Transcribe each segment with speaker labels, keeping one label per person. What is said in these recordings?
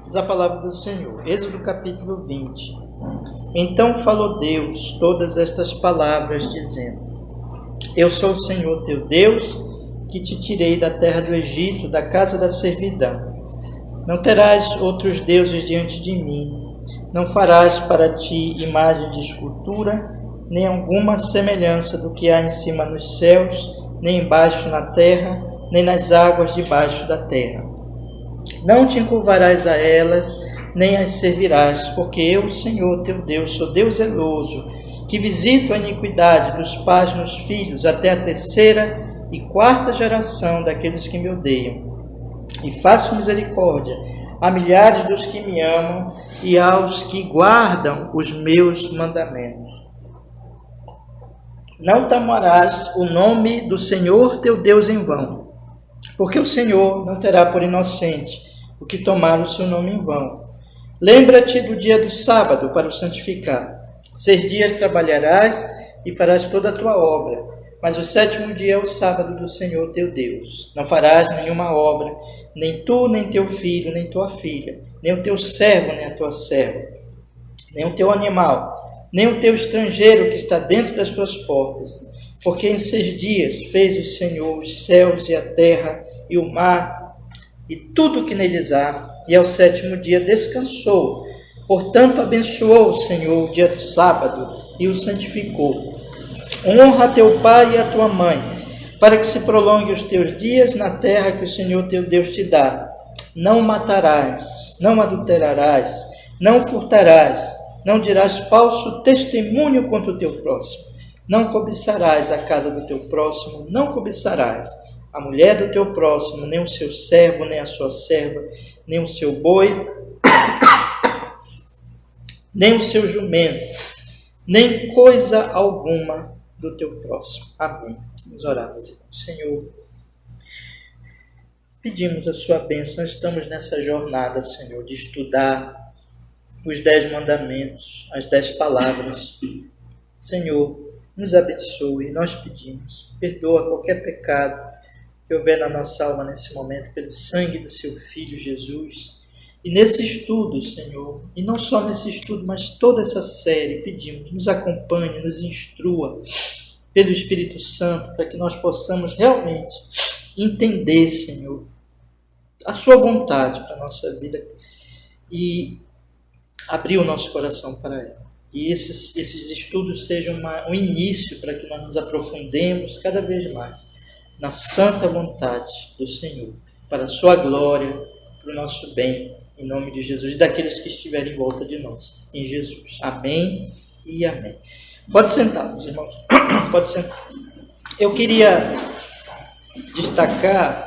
Speaker 1: Diz a palavra do Senhor, Êxodo capítulo 20. Então falou Deus todas estas palavras, dizendo: Eu sou o Senhor teu Deus, que te tirei da terra do Egito, da casa da servidão. Não terás outros deuses diante de mim. Não farás para ti imagem de escultura, nem alguma semelhança do que há em cima nos céus, nem embaixo na terra, nem nas águas debaixo da terra. Não te encurvarás a elas, nem as servirás, porque eu, Senhor teu Deus, sou Deus zeloso, que visito a iniquidade dos pais nos filhos, até a terceira e quarta geração daqueles que me odeiam. E faço misericórdia a milhares dos que me amam e aos que guardam os meus mandamentos. Não tomarás o nome do Senhor teu Deus em vão, porque o Senhor não terá por inocente o que tomar o seu nome em vão. Lembra-te do dia do sábado para o santificar. 6 dias trabalharás e farás toda a tua obra, mas o 7º dia é o sábado do Senhor teu Deus. Não farás nenhuma obra, nem tu, nem teu filho, nem tua filha, nem o teu servo, nem a tua serva, nem o teu animal, nem o teu estrangeiro que está dentro das tuas portas. Porque em 6 dias fez o Senhor os céus e a terra e o mar e tudo o que neles há, e ao 7º dia descansou. Portanto, abençoou o Senhor o dia do sábado e o santificou. Honra a teu pai e a tua mãe, para que se prolongue os teus dias na terra que o Senhor teu Deus te dá. Não matarás, não adulterarás, não furtarás, não dirás falso testemunho contra o teu próximo. Não cobiçarás a casa do teu próximo, não cobiçarás a mulher do teu próximo, nem o seu servo, nem a sua serva, nem o seu boi, nem o seu jumento, nem coisa alguma do teu próximo. Amém. Vamos orar, meus irmãos. Senhor, pedimos a sua bênção. Nós estamos nessa jornada, Senhor, de estudar os 10 mandamentos, as 10 palavras. Senhor, nos abençoe, nós pedimos. Perdoa qualquer pecado que houver na nossa alma nesse momento, pelo sangue do seu Filho Jesus. E nesse estudo, Senhor, e não só nesse estudo, mas toda essa série, pedimos, nos acompanhe, nos instrua pelo Espírito Santo, para que nós possamos realmente entender, Senhor, a sua vontade para a nossa vida e abrir o nosso coração para ela. E esses estudos sejam um início para que nós nos aprofundemos cada vez mais na santa vontade do Senhor, para a sua glória, para o nosso bem, em nome de Jesus, e daqueles que estiverem em volta de nós, em Jesus. Amém e amém. Pode sentar, meus irmãos. Pode sentar. Eu queria destacar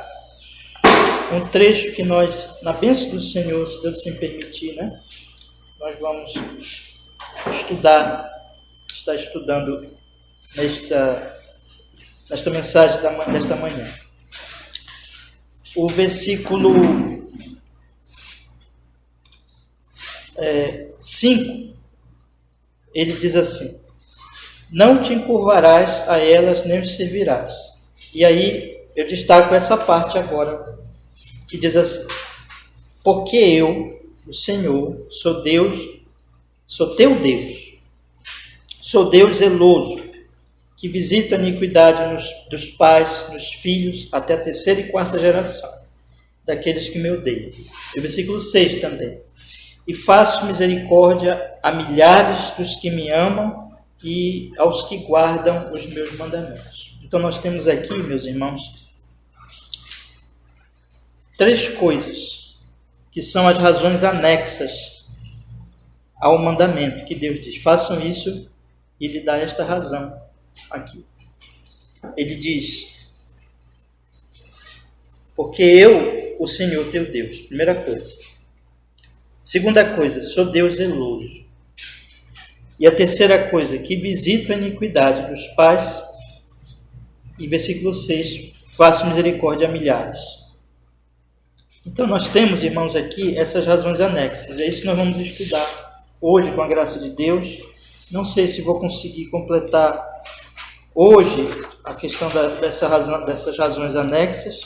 Speaker 1: um trecho que nós, na bênção do Senhor, se Deus assim permitir, nós vamos estar estudando nesta mensagem desta manhã. O versículo 5, ele diz assim: não te encurvarás a elas, nem os servirás. E aí eu destaco essa parte agora, que diz assim: porque eu, o Senhor, sou Deus, sou teu Deus, sou Deus zeloso, que visita a iniquidade dos pais, nos filhos, até a terceira e quarta geração daqueles que me odeiam. E o versículo 6 também: e faço misericórdia a milhares dos que me amam e aos que guardam os meus mandamentos. Então nós temos aqui, meus irmãos, 3 coisas que são as razões anexas ao mandamento que Deus diz: façam isso, e Ele dá esta razão aqui. Ele diz: porque eu, o Senhor teu Deus, primeira coisa. Segunda coisa, sou Deus zeloso. E a terceira coisa, que visito a iniquidade dos pais. E versículo 6, faço misericórdia a milhares. Então nós temos, irmãos, aqui essas razões anexas. É isso que nós vamos estudar hoje, com a graça de Deus. Não sei se vou conseguir completar hoje a questão dessas razões anexas.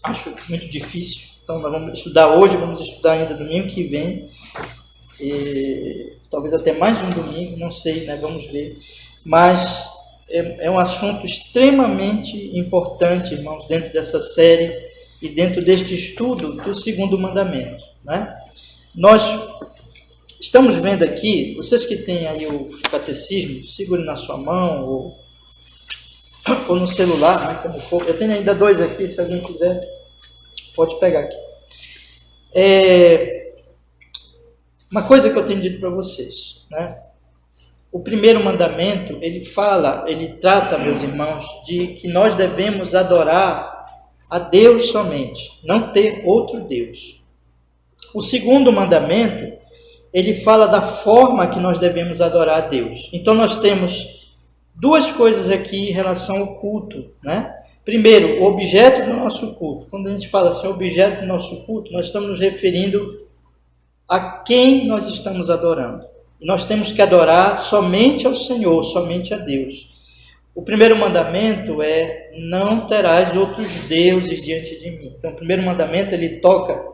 Speaker 1: Acho muito difícil. Então nós vamos estudar hoje, vamos estudar ainda domingo que vem, e talvez até mais um domingo, não sei, né? Vamos ver. Mas é um assunto extremamente importante, irmãos, dentro dessa série e dentro deste estudo do segundo mandamento, né? Nós estamos vendo aqui, vocês que têm aí o catecismo, segure na sua mão ou no celular, né, como for. Eu tenho ainda 2 aqui, se alguém quiser, pode pegar aqui. Uma coisa que eu tenho dito para vocês, né? O primeiro mandamento, ele trata, meus irmãos, de que nós devemos adorar a Deus somente, não ter outro Deus. O segundo mandamento, ele fala da forma que nós devemos adorar a Deus. Então nós temos 2 coisas aqui em relação ao culto, né? Primeiro, o objeto do nosso culto. Quando a gente fala assim, objeto do nosso culto, nós estamos nos referindo a quem nós estamos adorando. E nós temos que adorar somente ao Senhor, somente a Deus. O primeiro mandamento é: não terás outros deuses diante de mim. Então o primeiro mandamento, ele toca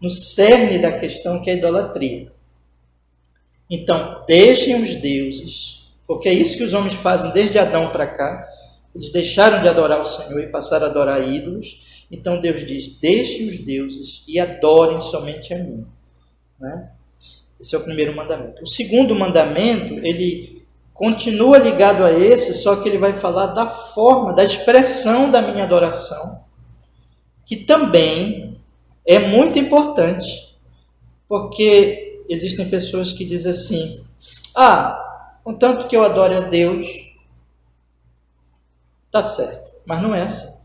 Speaker 1: no cerne da questão, que é a idolatria. Então, deixem os deuses, porque é isso que os homens fazem desde Adão para cá. Eles deixaram de adorar o Senhor e passaram a adorar ídolos. Então Deus diz: deixem os deuses e adorem somente a mim, né? Esse é o primeiro mandamento. O segundo mandamento, ele continua ligado a esse, só que ele vai falar da forma, da expressão da minha adoração, que também é muito importante, porque existem pessoas que dizem assim: contanto que eu adore a Deus, tá certo. Mas não é assim.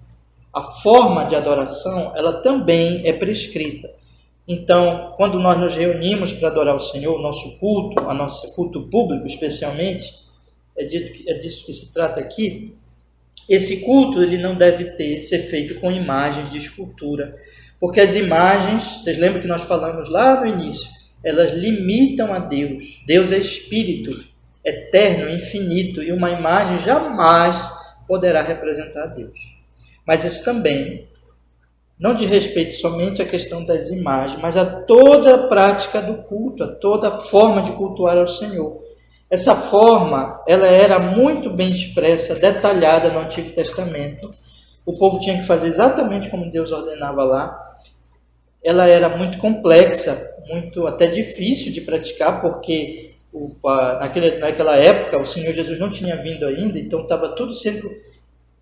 Speaker 1: A forma de adoração, ela também é prescrita. Então, quando nós nos reunimos para adorar o Senhor, o nosso culto público especialmente, é disso que se trata aqui. Esse culto, ele não deve ser feito com imagens de escultura, porque as imagens, vocês lembram que nós falamos lá no início, elas limitam a Deus. Deus é espírito, eterno, infinito, e uma imagem jamais poderá representar a Deus. Mas isso também não diz respeito somente à questão das imagens, mas a toda a prática do culto, a toda a forma de cultuar ao Senhor. Essa forma, ela era muito bem expressa, detalhada no Antigo Testamento. O povo tinha que fazer exatamente como Deus ordenava lá. Ela era muito complexa, muito até difícil de praticar, porque naquela época o Senhor Jesus não tinha vindo ainda, então estava tudo sendo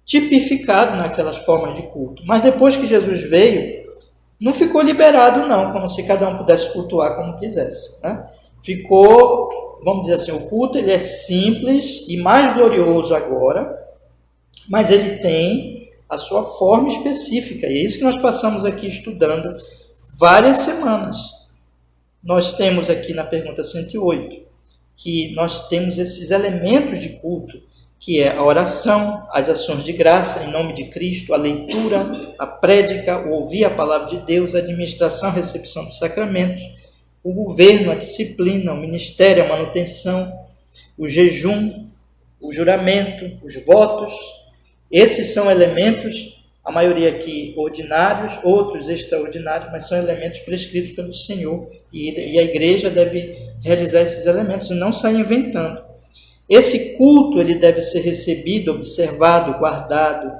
Speaker 1: tipificado naquelas formas de culto. Mas depois que Jesus veio, não ficou liberado não, como se cada um pudesse cultuar como quisesse, né? Ficou, vamos dizer assim, o culto ele é simples e mais glorioso agora, mas ele tem a sua forma específica, e é isso que nós passamos aqui estudando várias semanas. Nós temos aqui na pergunta 108, que nós temos esses elementos de culto, que é a oração, as ações de graça em nome de Cristo, a leitura, a prédica, o ouvir a palavra de Deus, a administração, a recepção dos sacramentos, o governo, a disciplina, o ministério, a manutenção, o jejum, o juramento, os votos. Esses são elementos, a maioria aqui ordinários, outros extraordinários, mas são elementos prescritos pelo Senhor, e a igreja deve realizar esses elementos e não sair inventando. Esse culto ele deve ser recebido, observado, guardado,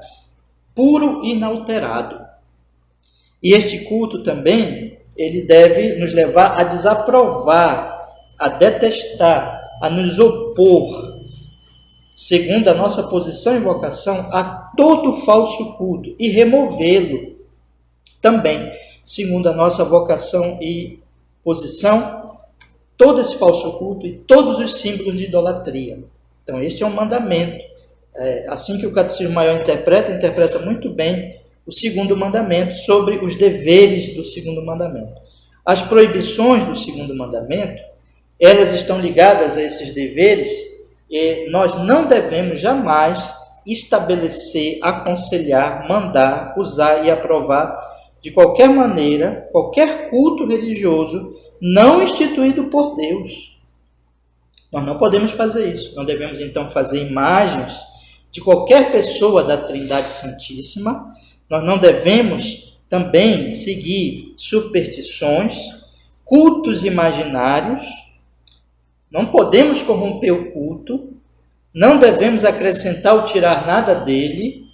Speaker 1: puro e inalterado. E este culto também, ele deve nos levar a desaprovar, a detestar, a nos opor, segundo a nossa posição e vocação, a todo falso culto e removê-lo também, segundo a nossa vocação e posição, todo esse falso culto e todos os símbolos de idolatria. Então, este é um mandamento. Assim que o Catecismo Maior interpreta muito bem o segundo mandamento sobre os deveres do segundo mandamento. As proibições do segundo mandamento, elas estão ligadas a esses deveres e nós não devemos jamais estabelecer, aconselhar, mandar, usar e aprovar de qualquer maneira, qualquer culto religioso não instituído por Deus. Nós não podemos fazer isso. Não devemos, então, fazer imagens de qualquer pessoa da Trindade Santíssima. Nós não devemos também seguir superstições, cultos imaginários. Não podemos corromper o culto, não devemos acrescentar ou tirar nada dele,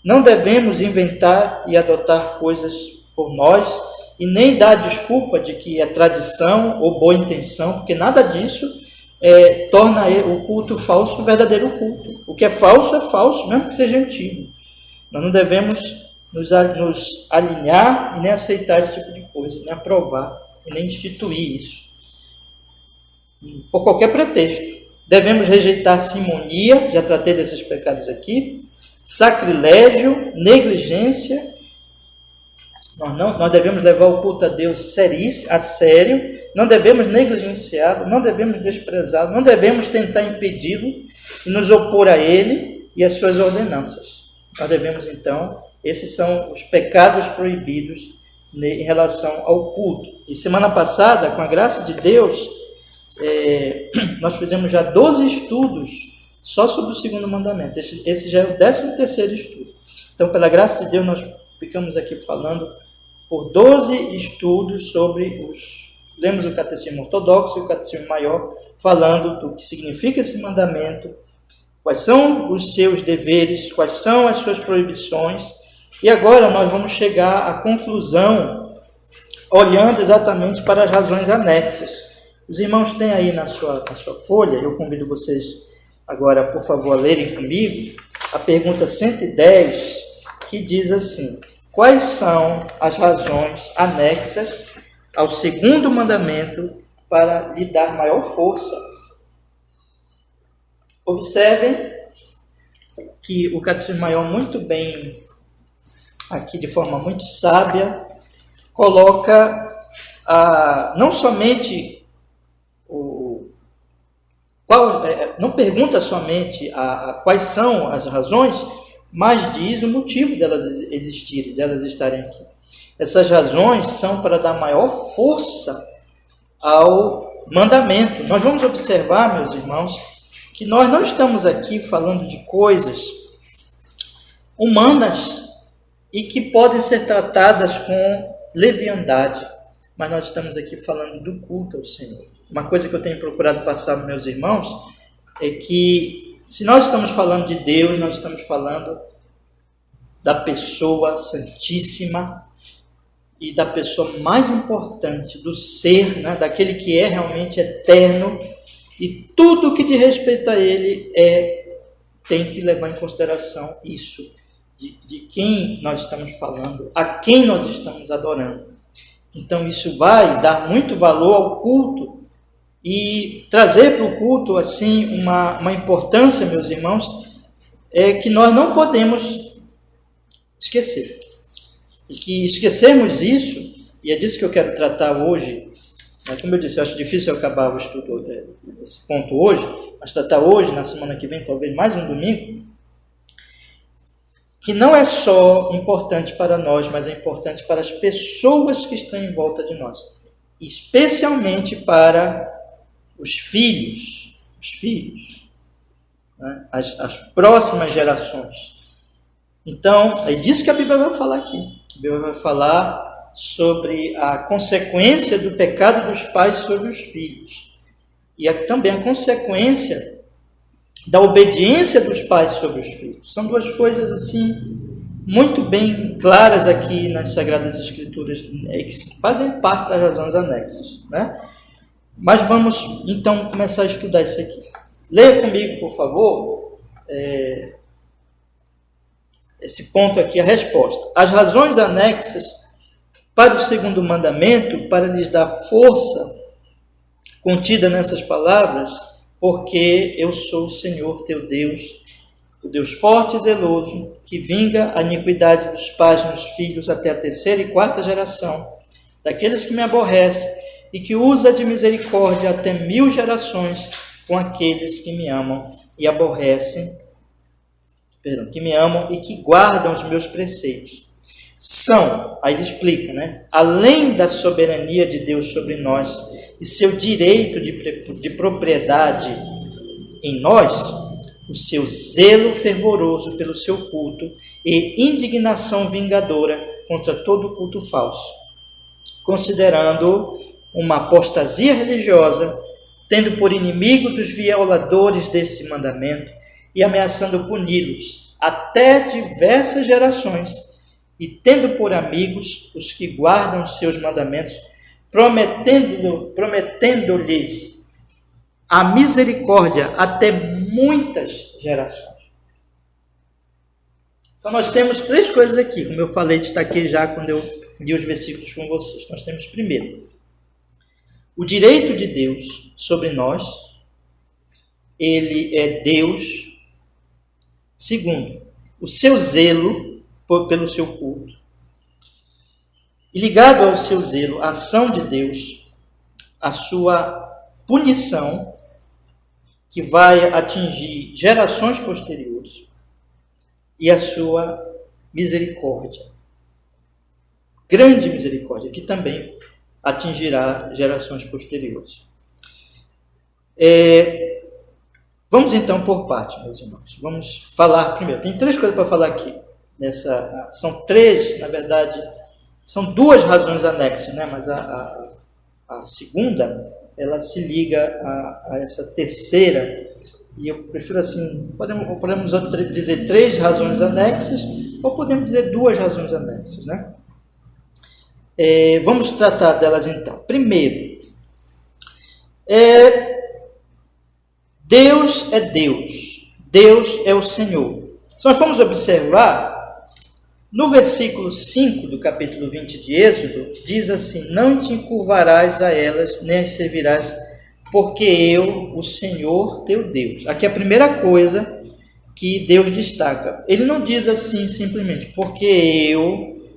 Speaker 1: não devemos inventar e adotar coisas por nós, e nem dar desculpa de que é tradição ou boa intenção, porque nada disso torna o culto falso o verdadeiro culto. O que é falso, mesmo que seja antigo. Nós não devemos nos alinhar e nem aceitar esse tipo de coisa, nem aprovar e nem instituir isso, por qualquer pretexto. Devemos rejeitar simonia, já tratei desses pecados aqui, sacrilégio, negligência. Nós devemos levar o culto a Deus a sério, não devemos negligenciá-lo, não devemos desprezá-lo, não devemos tentar impedi-lo e nos opor a ele e às suas ordenanças. Nós devemos, então, esses são os pecados proibidos em relação ao culto. E semana passada, com a graça de Deus, nós fizemos já 12 estudos só sobre o segundo mandamento. Esse já é o 13º estudo. Então, pela graça de Deus, nós ficamos aqui falando por 12 estudos sobre lemos o Catecismo Ortodoxo e o Catecismo Maior, falando do que significa esse mandamento, quais são os seus deveres, quais são as suas proibições. E agora nós vamos chegar à conclusão, olhando exatamente para as razões anexas. Os irmãos têm aí na sua folha, eu convido vocês agora, por favor, a lerem comigo, a pergunta 110, que diz assim: quais são as razões anexas ao segundo mandamento para lhe dar maior força? Observem que o Catecismo Maior, muito bem, aqui de forma muito sábia, coloca não somente não pergunta somente quais são as razões, mas diz o motivo delas existirem, delas estarem aqui. Essas razões são para dar maior força ao mandamento. Nós vamos observar, meus irmãos, que nós não estamos aqui falando de coisas humanas e que podem ser tratadas com leviandade, mas nós estamos aqui falando do culto ao Senhor. Uma coisa que eu tenho procurado passar para meus irmãos é que, se nós estamos falando de Deus, nós estamos falando da pessoa santíssima e da pessoa mais importante, do ser, né, daquele que é realmente eterno, e tudo que diz respeito a ele tem que levar em consideração isso, de quem nós estamos falando, a quem nós estamos adorando. Então isso vai dar muito valor ao culto e trazer para o culto assim uma importância, meus irmãos, que nós não podemos esquecer. E que esquecermos isso, e é disso que eu quero tratar hoje, mas como eu disse, eu acho difícil eu acabar o estudo desse ponto hoje, mas tratar hoje, na semana que vem, talvez mais um domingo, que não é só importante para nós, mas é importante para as pessoas que estão em volta de nós, especialmente para os filhos, né? as próximas gerações. Então, é disso que a Bíblia vai falar aqui. A Bíblia vai falar sobre a consequência do pecado dos pais sobre os filhos. E também a consequência da obediência dos pais sobre os filhos. São duas coisas assim muito bem claras aqui nas Sagradas Escrituras, que fazem parte das razões anexas, né? Mas vamos então começar a estudar isso aqui. Leia comigo, por favor, esse ponto aqui, a resposta. As razões anexas para o segundo mandamento, para lhes dar força contida nessas palavras, porque eu sou o Senhor teu Deus, o Deus forte e zeloso, que vinga a iniquidade dos pais nos filhos até a 3ª e 4ª geração, daqueles que me aborrecem, e que usa de misericórdia até 1000 gerações com aqueles que me amam e que me amam e que guardam os meus preceitos. São, aí ele explica, né? Além da soberania de Deus sobre nós e seu direito de propriedade em nós, o seu zelo fervoroso pelo seu culto e indignação vingadora contra todo culto falso, considerando uma apostasia religiosa, tendo por inimigos os violadores desse mandamento e ameaçando puni-los até diversas gerações, e tendo por amigos os que guardam seus mandamentos, prometendo-lhes a misericórdia até muitas gerações. Então nós temos três coisas aqui, como eu falei, destaquei já quando eu li os versículos com vocês. Nós temos primeiro, o direito de Deus sobre nós, ele é Deus. Segundo, o seu zelo pelo seu culto. E ligado ao seu zelo, a ação de Deus, a sua punição, que vai atingir gerações posteriores, e a sua misericórdia. Grande misericórdia, que também atingirá gerações posteriores. Vamos então por parte, meus irmãos. Vamos falar primeiro. Tem três coisas para falar aqui. São três, na verdade, são duas razões anexas, né? Mas a segunda, ela se liga a essa terceira. E eu prefiro assim, podemos dizer três razões anexas, ou podemos dizer duas razões anexas, né? Vamos tratar delas então. Primeiro, Deus é Deus. Deus é o Senhor. Se nós formos observar, no versículo 5 do capítulo 20 de Êxodo, diz assim: não te encurvarás a elas, nem as servirás, porque eu, o Senhor teu Deus. Aqui é a primeira coisa que Deus destaca. Ele não diz assim simplesmente, porque eu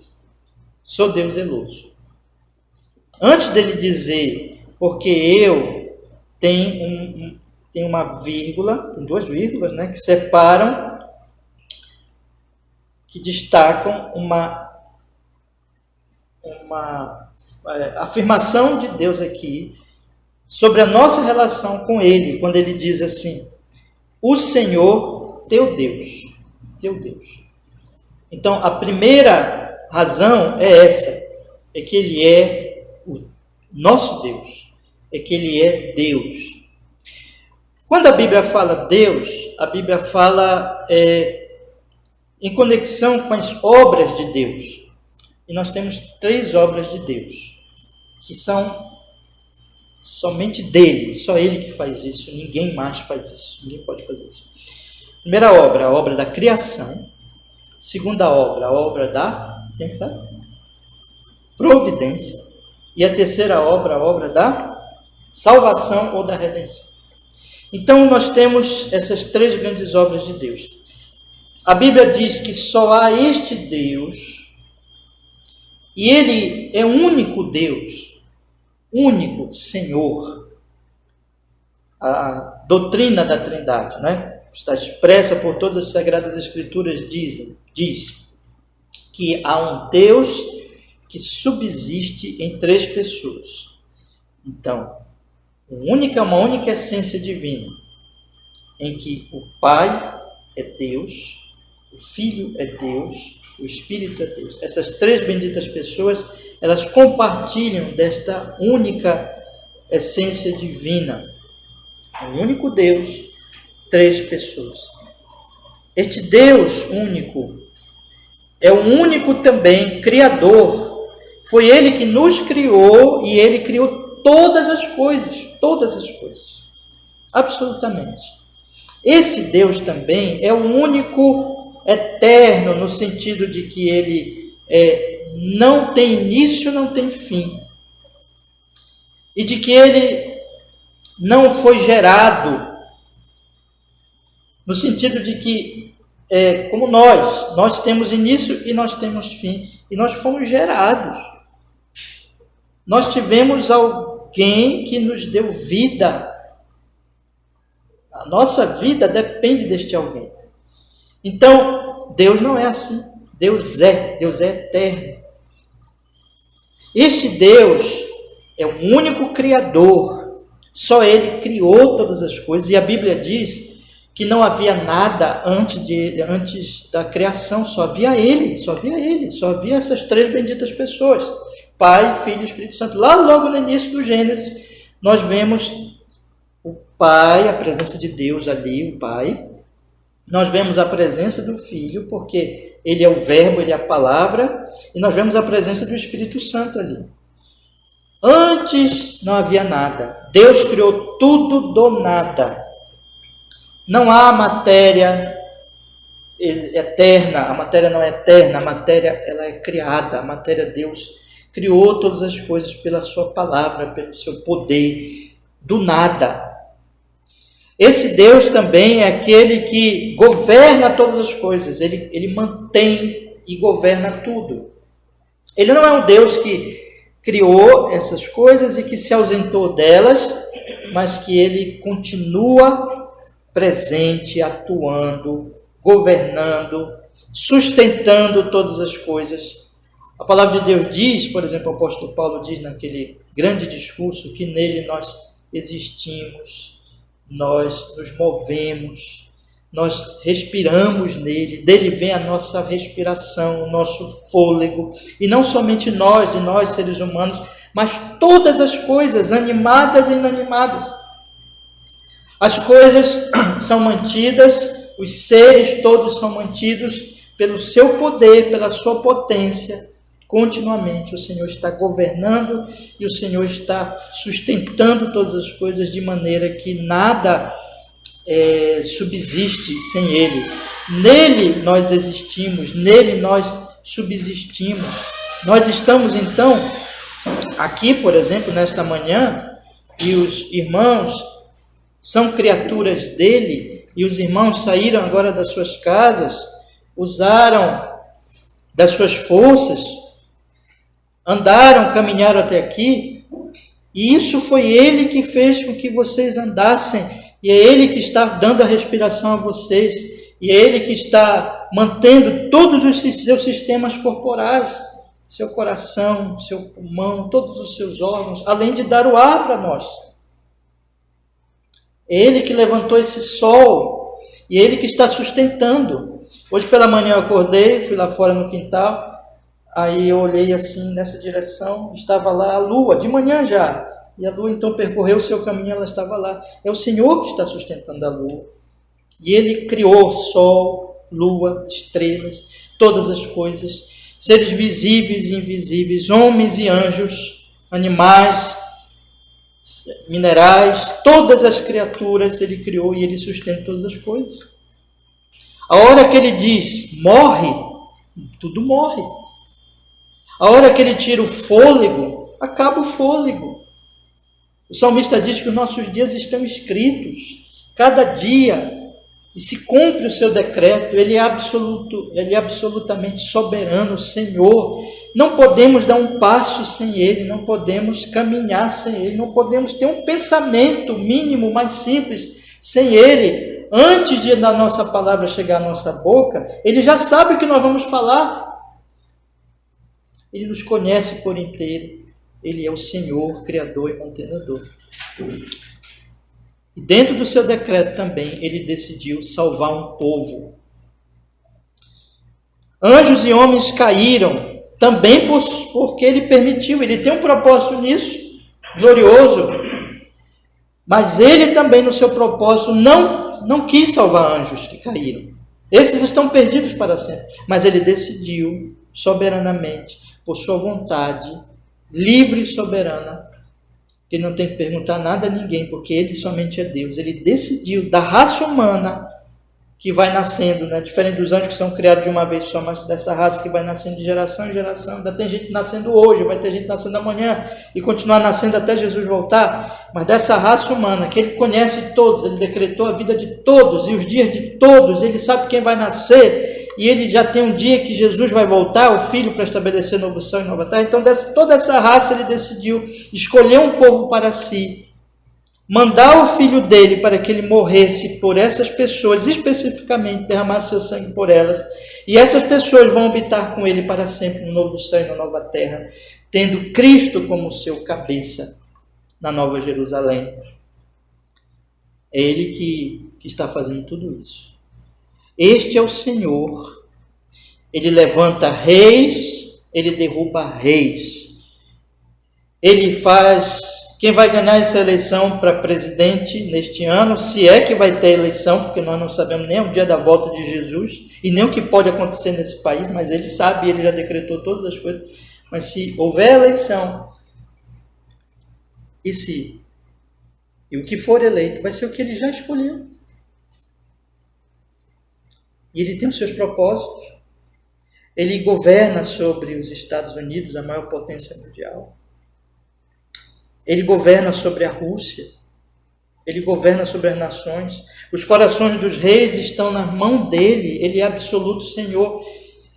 Speaker 1: sou Deus zeloso. Antes dele dizer, porque eu, tem uma vírgula, tem duas vírgulas, né, que separam, que destacam uma afirmação de Deus aqui sobre a nossa relação com Ele, quando Ele diz assim: o Senhor teu Deus, teu Deus. Então, a primeira razão é essa, é que Ele é o nosso Deus, é que Ele é Deus. Quando a Bíblia fala Deus, a Bíblia fala em conexão com as obras de Deus. E nós temos três obras de Deus, que são somente dele, só ele que faz isso, ninguém mais faz isso, ninguém pode fazer isso. Primeira obra, a obra da criação. Segunda obra, a obra da, quem sabe? Providência. E a terceira obra, a obra da salvação ou da redenção. Então nós temos essas três grandes obras de Deus. A Bíblia diz que só há este Deus, e Ele é o único Deus, único Senhor. A doutrina da Trindade, né? Está expressa por todas as Sagradas Escrituras, diz que há um Deus que subsiste em três pessoas. Então, uma única essência divina, em que o Pai é Deus, o Filho é Deus, o Espírito é Deus. Essas três benditas pessoas, elas compartilham desta única essência divina. Um único Deus, três pessoas. Este Deus único é o único também Criador. Foi Ele que nos criou e Ele criou todas as coisas, absolutamente. Esse Deus também é o único eterno, no sentido de que Ele não tem início, não tem fim. E de que Ele não foi gerado, no sentido de que, como nós temos início e nós temos fim, e nós fomos gerados. Nós tivemos alguém que nos deu vida. A nossa vida depende deste alguém. Então, Deus não é assim. Deus é eterno. Este Deus é o único Criador. Só Ele criou todas as coisas. E a Bíblia diz que não havia nada antes da criação, só havia ele, só havia essas três benditas pessoas, Pai, Filho e Espírito Santo. Lá logo no início do Gênesis, nós vemos o Pai, a presença de Deus ali, o Pai. Nós vemos a presença do Filho, porque ele é o Verbo, ele é a palavra, e nós vemos a presença do Espírito Santo ali. Antes não havia nada. Deus criou tudo do nada. Não há matéria eterna, a matéria não é eterna, a matéria ela é criada, a matéria Deus criou todas as coisas pela sua palavra, pelo seu poder, do nada. Esse Deus também é aquele que governa todas as coisas, ele mantém e governa tudo. Ele não é um Deus que criou essas coisas e que se ausentou delas, mas que ele continua presente, atuando, governando, sustentando todas as coisas. A palavra de Deus diz, por exemplo, o apóstolo Paulo diz naquele grande discurso, que nele nós existimos, nós nos movemos, nós respiramos nele, dele vem a nossa respiração, o nosso fôlego, e não somente nós, de nós seres humanos, mas todas as coisas, animadas e inanimadas. As coisas são mantidas, os seres todos são mantidos pelo seu poder, pela sua potência. Continuamente o Senhor está governando e o Senhor está sustentando todas as coisas de maneira que nada subsiste sem Ele. Nele nós existimos, nele nós subsistimos. Nós estamos então aqui, por exemplo, nesta manhã, e os irmãos são criaturas dele, e os irmãos saíram agora das suas casas, usaram das suas forças, andaram, caminharam até aqui, e isso foi ele que fez com que vocês andassem, e é ele que está dando a respiração a vocês, e é ele que está mantendo todos os seus sistemas corporais, seu coração, seu pulmão, todos os seus órgãos, além de dar o ar para nós. É ele que levantou esse sol, e é ele que está sustentando. Hoje pela manhã eu acordei, fui lá fora no quintal, aí eu olhei assim nessa direção, estava lá a lua, de manhã já, e a lua então percorreu o seu caminho, ela estava lá. É o Senhor que está sustentando a lua, e ele criou sol, lua, estrelas, todas as coisas, seres visíveis e invisíveis, homens e anjos, animais, minerais, todas as criaturas ele criou e ele sustenta todas as coisas. A hora que ele diz morre, tudo morre. A hora que ele tira o fôlego, acaba o fôlego. O salmista diz que os nossos dias estão escritos, cada dia, e se cumpre o seu decreto. Ele é absolutamente soberano, Senhor. Não podemos dar um passo sem Ele, não podemos caminhar sem Ele, não podemos ter um pensamento mínimo, mais simples, sem Ele. Antes da nossa palavra chegar à nossa boca, Ele já sabe o que nós vamos falar. Ele nos conhece por inteiro. Ele é o Senhor, Criador e mantenedor. E dentro do seu decreto também, Ele decidiu salvar um povo. Anjos e homens caíram, também porque ele permitiu, ele tem um propósito nisso, glorioso, mas ele também no seu propósito não quis salvar anjos que caíram, esses estão perdidos para sempre, mas ele decidiu soberanamente, por sua vontade, livre e soberana, que não tem que perguntar nada a ninguém, porque ele somente é Deus, ele decidiu da raça humana, que vai nascendo, né? Diferente dos anjos que são criados de uma vez só, mas dessa raça que vai nascendo de geração em geração. Ainda tem gente nascendo hoje, vai ter gente nascendo amanhã e continuar nascendo até Jesus voltar. Mas dessa raça humana, que ele conhece todos, ele decretou a vida de todos e os dias de todos, ele sabe quem vai nascer e ele já tem um dia que Jesus vai voltar, o Filho, para estabelecer novo céu e nova terra. Então, toda essa raça ele decidiu escolher um povo para si, mandar o Filho dele para que ele morresse por essas pessoas, especificamente derramasse seu sangue por elas, e essas pessoas vão habitar com ele para sempre no novo céu e na nova terra, tendo Cristo como seu cabeça na Nova Jerusalém. É Ele que está fazendo tudo isso. Este é o Senhor. Ele levanta reis, Ele derruba reis. Ele faz... Quem vai ganhar essa eleição para presidente neste ano, se é que vai ter eleição, porque nós não sabemos nem o dia da volta de Jesus, e nem o que pode acontecer nesse país, mas Ele sabe, Ele já decretou todas as coisas. Mas se houver eleição, e o que for eleito vai ser o que Ele já escolheu. E Ele tem os seus propósitos. Ele governa sobre os Estados Unidos, a maior potência mundial. Ele governa sobre a Rússia. Ele governa sobre as nações. Os corações dos reis estão na mão dele. Ele é absoluto Senhor.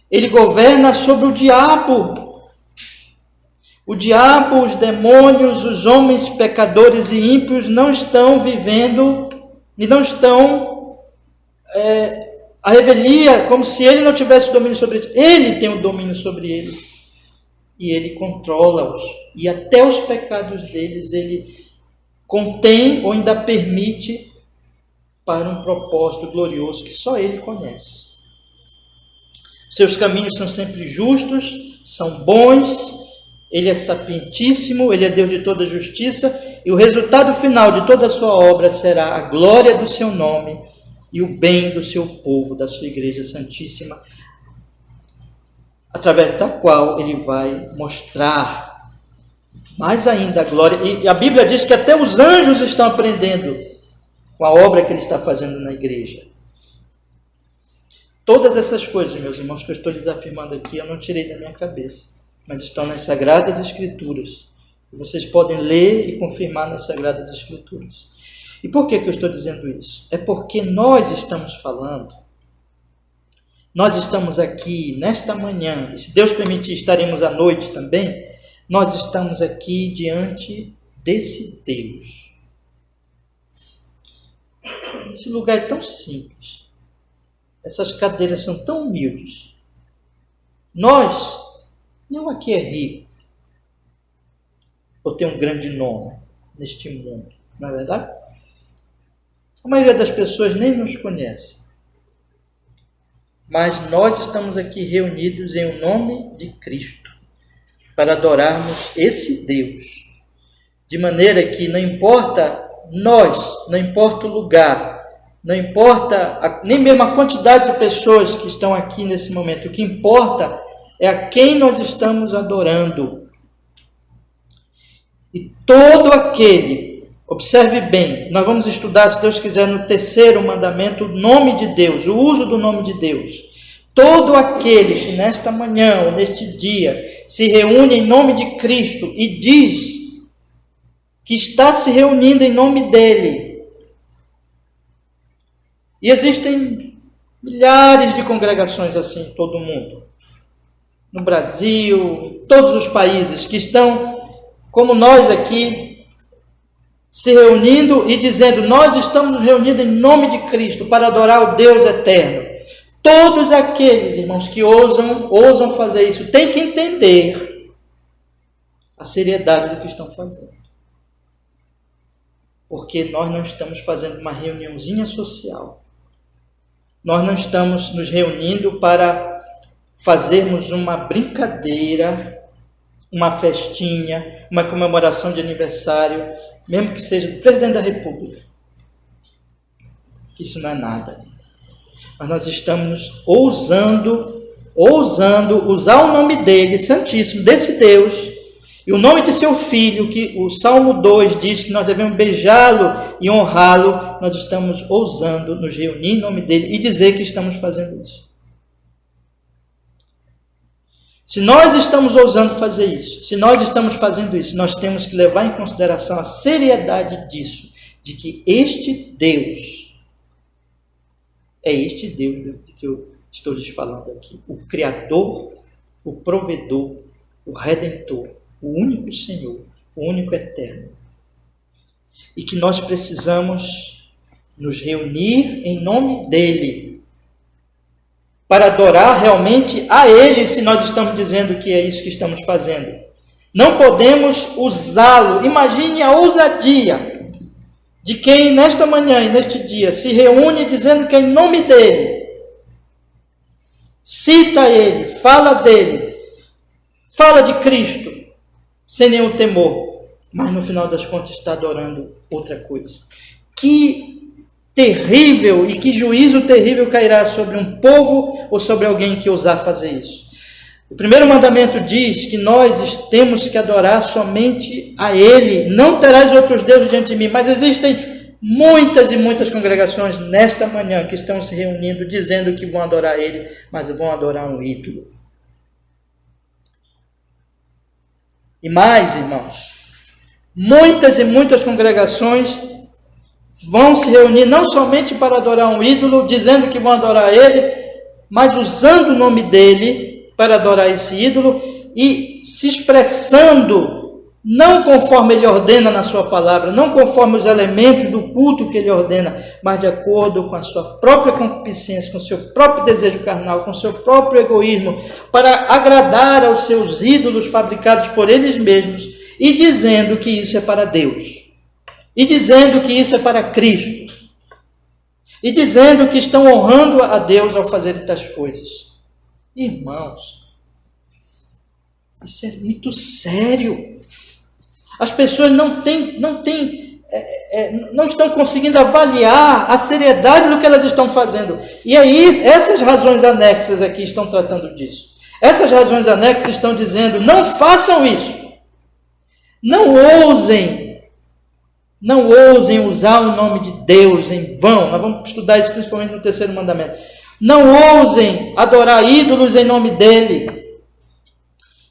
Speaker 1: Ele governa sobre o diabo. O diabo, os demônios, os homens pecadores e ímpios não estão vivendo e não estão à revelia, como se ele não tivesse domínio sobre eles. Ele tem o domínio sobre eles. E Ele controla-os. E até os pecados deles Ele contém ou ainda permite para um propósito glorioso que só Ele conhece. Seus caminhos são sempre justos, são bons, Ele é sapientíssimo, Ele é Deus de toda justiça, e o resultado final de toda a sua obra será a glória do seu nome e o bem do seu povo, da sua igreja santíssima, através da qual Ele vai mostrar mais ainda a glória. E a Bíblia diz que até os anjos estão aprendendo com a obra que Ele está fazendo na igreja. Todas essas coisas, meus irmãos, que eu estou lhes afirmando aqui, eu não tirei da minha cabeça, mas estão nas Sagradas Escrituras. E vocês podem ler e confirmar nas Sagradas Escrituras. E por que eu estou dizendo isso? É porque nós estamos falando, nós estamos aqui nesta manhã, e se Deus permitir estaremos à noite também, nós estamos aqui diante desse Deus. Esse lugar é tão simples, essas cadeiras são tão humildes. Nenhum aqui é rico, ou tem um grande nome neste mundo, não é verdade? A maioria das pessoas nem nos conhece. Mas nós estamos aqui reunidos em o nome de Cristo, para adorarmos esse Deus. De maneira que não importa nós, não importa o lugar, não importa nem mesmo a quantidade de pessoas que estão aqui nesse momento, o que importa é a quem nós estamos adorando. E todo aquele, observe bem, nós vamos estudar, se Deus quiser, no terceiro mandamento, o nome de Deus, o uso do nome de Deus. Todo aquele que nesta manhã ou neste dia se reúne em nome de Cristo e diz que está se reunindo em nome dele. E existem milhares de congregações assim em todo o mundo. No Brasil, em todos os países que estão, como nós aqui, se reunindo e dizendo, nós estamos nos reunindo em nome de Cristo para adorar o Deus eterno. Todos aqueles, irmãos, que ousam fazer isso, têm que entender a seriedade do que estão fazendo. Porque nós não estamos fazendo uma reuniãozinha social. Nós não estamos nos reunindo para fazermos uma brincadeira, uma festinha, uma comemoração de aniversário, mesmo que seja do presidente da República. Isso não é nada. Mas nós estamos ousando usar o nome dele, Santíssimo, desse Deus, e o nome de seu Filho, que o Salmo 2 diz que nós devemos beijá-lo e honrá-lo. Nós estamos ousando nos reunir em nome dele e dizer que estamos fazendo isso. Se nós estamos ousando fazer isso, se nós estamos fazendo isso, nós temos que levar em consideração a seriedade disso, de que este Deus é este Deus que eu estou lhes falando aqui. O Criador, o Provedor, o Redentor, o único Senhor, o único Eterno. E que nós precisamos nos reunir em nome dEle, para adorar realmente a Ele, se nós estamos dizendo que é isso que estamos fazendo. Não podemos usá-lo. Imagine a ousadia de quem nesta manhã e neste dia se reúne dizendo que é em nome dele, cita ele, fala dele, fala de Cristo, sem nenhum temor, mas no final das contas está adorando outra coisa. Que terrível e que juízo terrível cairá sobre um povo ou sobre alguém que ousar fazer isso. O primeiro mandamento diz que nós temos que adorar somente a Ele. Não terás outros deuses diante de mim. Mas existem muitas e muitas congregações nesta manhã que estão se reunindo dizendo que vão adorar Ele, mas vão adorar um ídolo. E mais, irmãos, muitas e muitas congregações vão se reunir não somente para adorar um ídolo, dizendo que vão adorar Ele, mas usando o nome dele para adorar esse ídolo e se expressando não conforme ele ordena na sua palavra, não conforme os elementos do culto que ele ordena, mas de acordo com a sua própria concupiscência, com o seu próprio desejo carnal, com o seu próprio egoísmo, para agradar aos seus ídolos fabricados por eles mesmos e dizendo que isso é para Deus, e dizendo que isso é para Cristo, e dizendo que estão honrando a Deus ao fazer tais coisas. Irmãos, isso é muito sério. As pessoas não estão conseguindo avaliar a seriedade do que elas estão fazendo. E aí, essas razões anexas aqui estão tratando disso. Essas razões anexas estão dizendo, não façam isso. Não ousem usar o nome de Deus em vão. Nós vamos estudar isso principalmente no terceiro mandamento. Não ousem adorar ídolos em nome dele.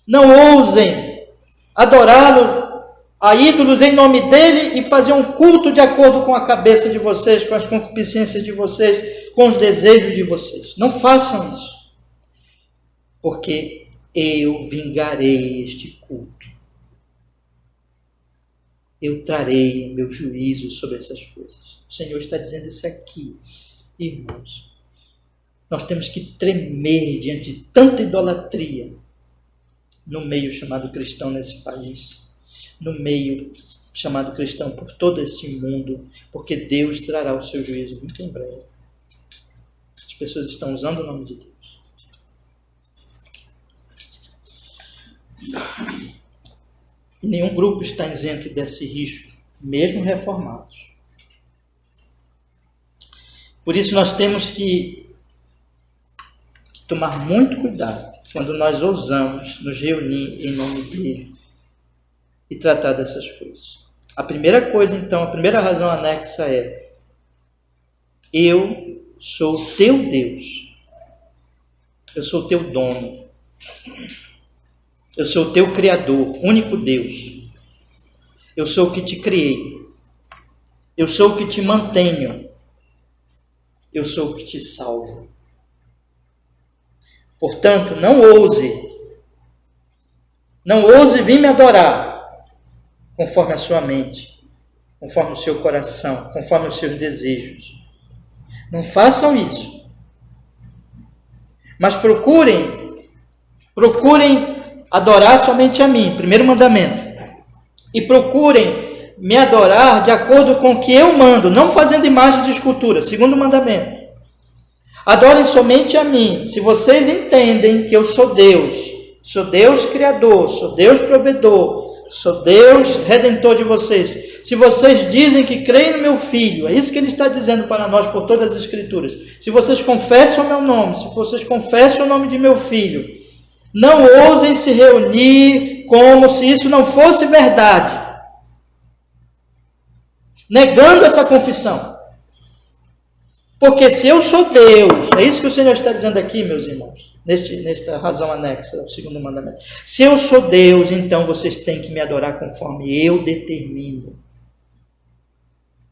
Speaker 1: Não ousem adorá-lo a ídolos em nome dele e fazer um culto de acordo com a cabeça de vocês, com as concupiscências de vocês, com os desejos de vocês. Não façam isso. Porque eu vingarei este culto. Eu trarei meu juízo sobre essas coisas. O Senhor está dizendo isso aqui, irmãos. Nós temos que tremer diante de tanta idolatria no meio chamado cristão nesse país, no meio chamado cristão por todo este mundo, porque Deus trará o seu juízo muito em breve. As pessoas estão usando o nome de Deus. E nenhum grupo está isento desse risco, mesmo reformados. Por isso nós temos que tomar muito cuidado quando nós ousamos nos reunir em nome dele e tratar dessas coisas. A primeira coisa, então, a primeira razão anexa é: eu sou teu Deus, eu sou teu dono, eu sou teu Criador, único Deus, eu sou o que te criei, eu sou o que te mantenho, eu sou o que te salvo. Portanto, não ouse vir me adorar conforme a sua mente, conforme o seu coração, conforme os seus desejos. Não façam isso. Mas procurem adorar somente a mim, primeiro mandamento. E procurem me adorar de acordo com o que eu mando, não fazendo imagem de escultura, segundo mandamento. Adorem somente a mim. Se vocês entendem que eu sou Deus Criador, sou Deus Provedor, sou Deus Redentor de vocês. Se vocês dizem que creem no meu Filho, é isso que ele está dizendo para nós por todas as Escrituras. Se vocês confessam o meu nome, se vocês confessam o nome de meu Filho, não ousem se reunir como se isso não fosse verdade, negando essa confissão. Porque se eu sou Deus, é isso que o Senhor está dizendo aqui, meus irmãos, nesta razão anexa ao segundo mandamento. Se eu sou Deus, então vocês têm que me adorar conforme eu determino.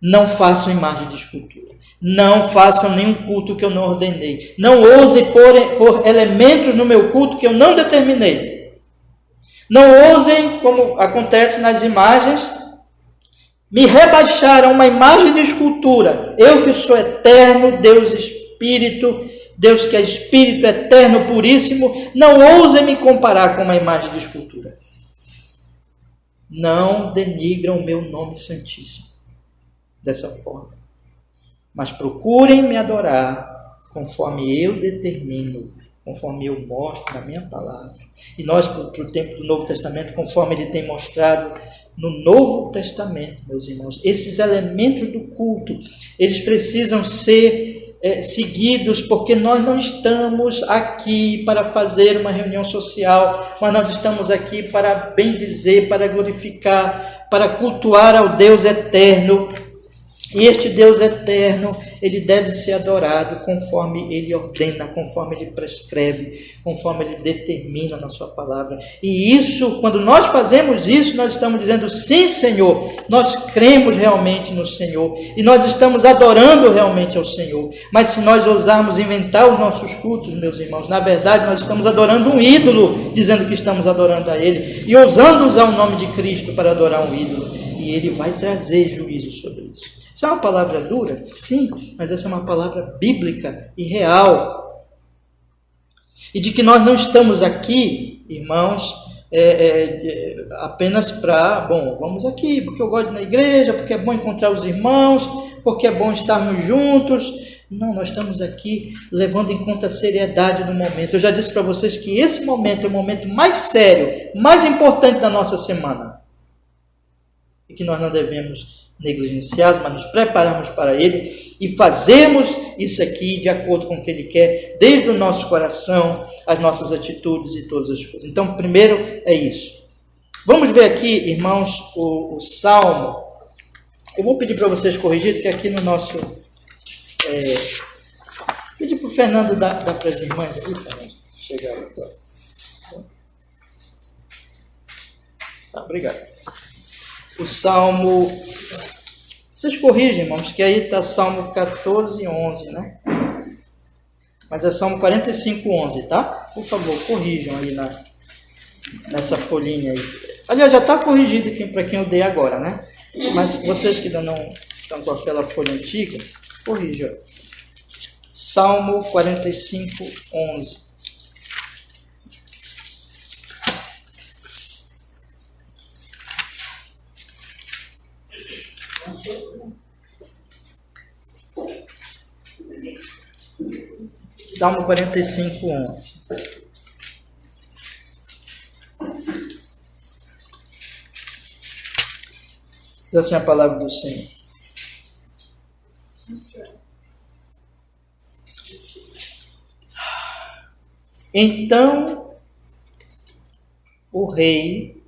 Speaker 1: Não façam imagem de escultura. Não façam nenhum culto que eu não ordenei. Não ousem pôr elementos no meu culto que eu não determinei. Não ousem, como acontece nas imagens, me rebaixar a uma imagem de escultura. Eu que sou eterno, Deus Espírito, Deus que é Espírito eterno, puríssimo, não ousem me comparar com uma imagem de escultura. Não denigram o meu nome santíssimo. dessa forma. Mas procurem me adorar conforme eu determino, conforme eu mostro na minha palavra. E nós, para o tempo do Novo Testamento, conforme ele tem mostrado no Novo Testamento, meus irmãos, esses elementos do culto, eles precisam ser seguidos, porque nós não estamos aqui para fazer uma reunião social, mas nós estamos aqui para bendizer, para glorificar, para cultuar ao Deus eterno. E este Deus eterno, ele deve ser adorado conforme ele ordena, conforme ele prescreve, conforme ele determina na sua palavra. E isso, quando nós fazemos isso, nós estamos dizendo, sim, Senhor, nós cremos realmente no Senhor e nós estamos adorando realmente ao Senhor. Mas se nós ousarmos inventar os nossos cultos, meus irmãos, na verdade nós estamos adorando um ídolo, dizendo que estamos adorando a Ele e ousando usar o nome de Cristo para adorar um ídolo. E Ele vai trazer juízo sobre isso. Isso é uma palavra dura? Sim, mas essa é uma palavra bíblica e real. E de que nós não estamos aqui, irmãos, apenas para, vamos aqui, porque eu gosto de ir na igreja, porque é bom encontrar os irmãos, porque é bom estarmos juntos. Não, nós estamos aqui levando em conta a seriedade do momento. Eu já disse para vocês que esse momento é o momento mais sério, mais importante da nossa semana. E que nós não devemos negligenciado, mas nos preparamos para Ele e fazemos isso aqui de acordo com o que Ele quer, desde o nosso coração, as nossas atitudes e todas as coisas. Então, primeiro é isso. Vamos ver aqui, irmãos, o Salmo. Eu vou pedir para vocês corrigirem, porque aqui no nosso... pedir para o Fernando dar para as irmãs aqui, Fernando. Chegar agora. Tá, obrigado. O Salmo... Vocês corrigem, irmãos, que aí está Salmo 14, 11, né? Mas é Salmo 45, 11, tá? Por favor, corrijam aí nessa folhinha aí. Aliás, já está corrigido para quem eu dei agora, né? Mas vocês que ainda não estão com aquela folha antiga, corrijam. Salmo 45, 11. Salmo 45, 11. Diz assim a palavra do Senhor. Então o rei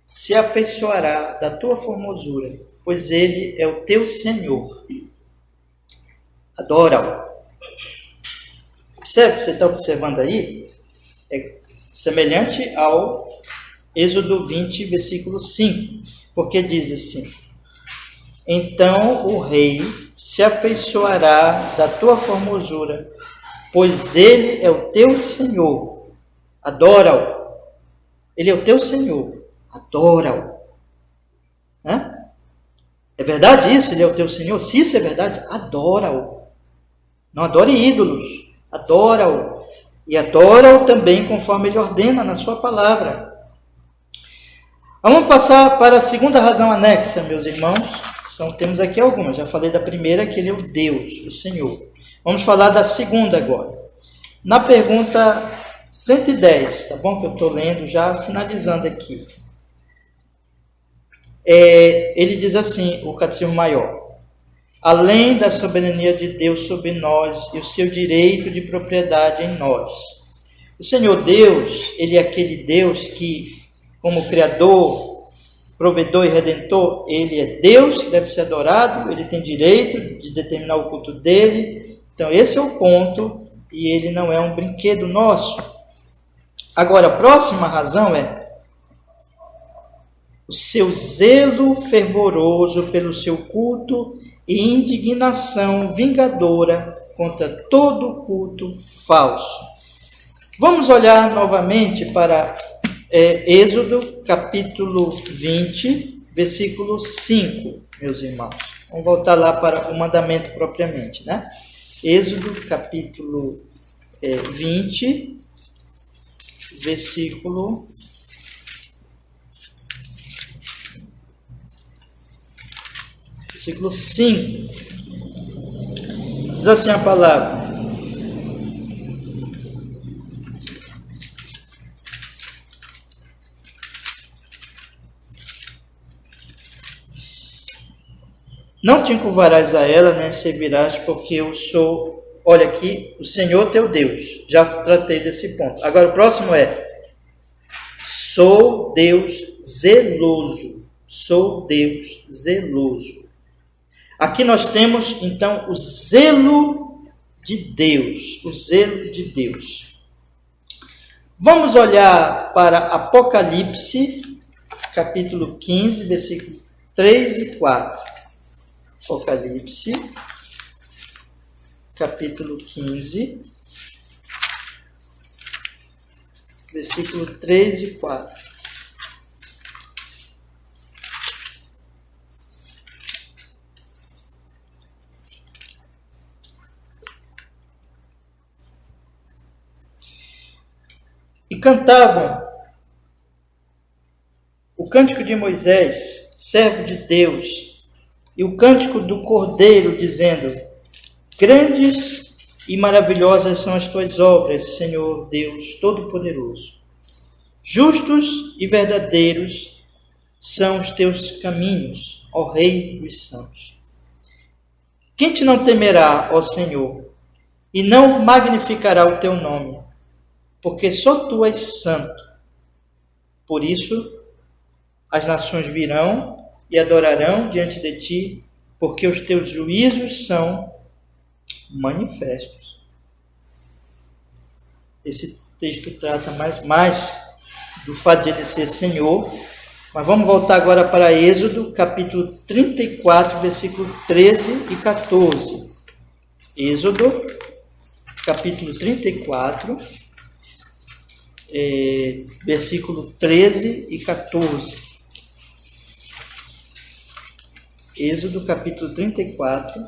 Speaker 1: se afeiçoará da tua formosura, pois ele é o teu Senhor. Adora-o. Observe o que você está observando aí. É semelhante ao Êxodo 20, versículo 5. Porque diz assim: então o rei se afeiçoará da tua formosura, pois ele é o teu Senhor. Adora-o. Ele é o teu Senhor. Adora-o. É verdade isso? Ele é o teu Senhor? Se isso é verdade, adora-o. Não adore ídolos, adora-o. E adora-o também conforme ele ordena na sua palavra. Vamos passar para a segunda razão anexa, meus irmãos. Temos aqui algumas. Já falei da primeira, que ele é o Deus, o Senhor. Vamos falar da segunda agora. Na pergunta 110, tá bom? Que eu estou lendo, já finalizando aqui. Ele diz assim, o Catecismo Maior: além da soberania de Deus sobre nós e o seu direito de propriedade em nós. O Senhor Deus, Ele é aquele Deus que, como Criador, Provedor e Redentor, Ele é Deus, que deve ser adorado, Ele tem direito de determinar o culto dEle. Então esse é o ponto, e Ele não é um brinquedo nosso. Agora, a próxima razão é o seu zelo fervoroso pelo seu culto e indignação vingadora contra todo culto falso. Vamos olhar novamente para Êxodo capítulo 20, versículo 5, meus irmãos. Vamos voltar lá para o mandamento propriamente, né? Êxodo capítulo 20, versículo versículo 5. Diz assim a palavra: não te encurvarás a ela, nem servirás, porque eu sou, olha aqui, o Senhor teu Deus. Já tratei desse ponto. Agora o próximo é: sou Deus zeloso. Sou Deus zeloso. Aqui nós temos, então, o zelo de Deus. O zelo de Deus. Vamos olhar para Apocalipse, capítulo 15, versículos 3 e 4. Apocalipse, capítulo 15, versículo 3 e 4. E cantavam o cântico de Moisés, servo de Deus, e o cântico do Cordeiro, dizendo: grandes e maravilhosas são as tuas obras, Senhor Deus Todo-Poderoso. Justos e verdadeiros são os teus caminhos, ó Rei dos santos. Quem te não temerá, ó Senhor, e não magnificará o teu nome? Porque só tu és santo. Por isso, as nações virão e adorarão diante de ti, porque os teus juízos são manifestos. Esse texto trata mais do fato de ele ser Senhor, mas vamos voltar agora para Êxodo, capítulo 34, versículo 13 e 14. Êxodo, capítulo 34, versículo 13 e 14. Êxodo capítulo 34,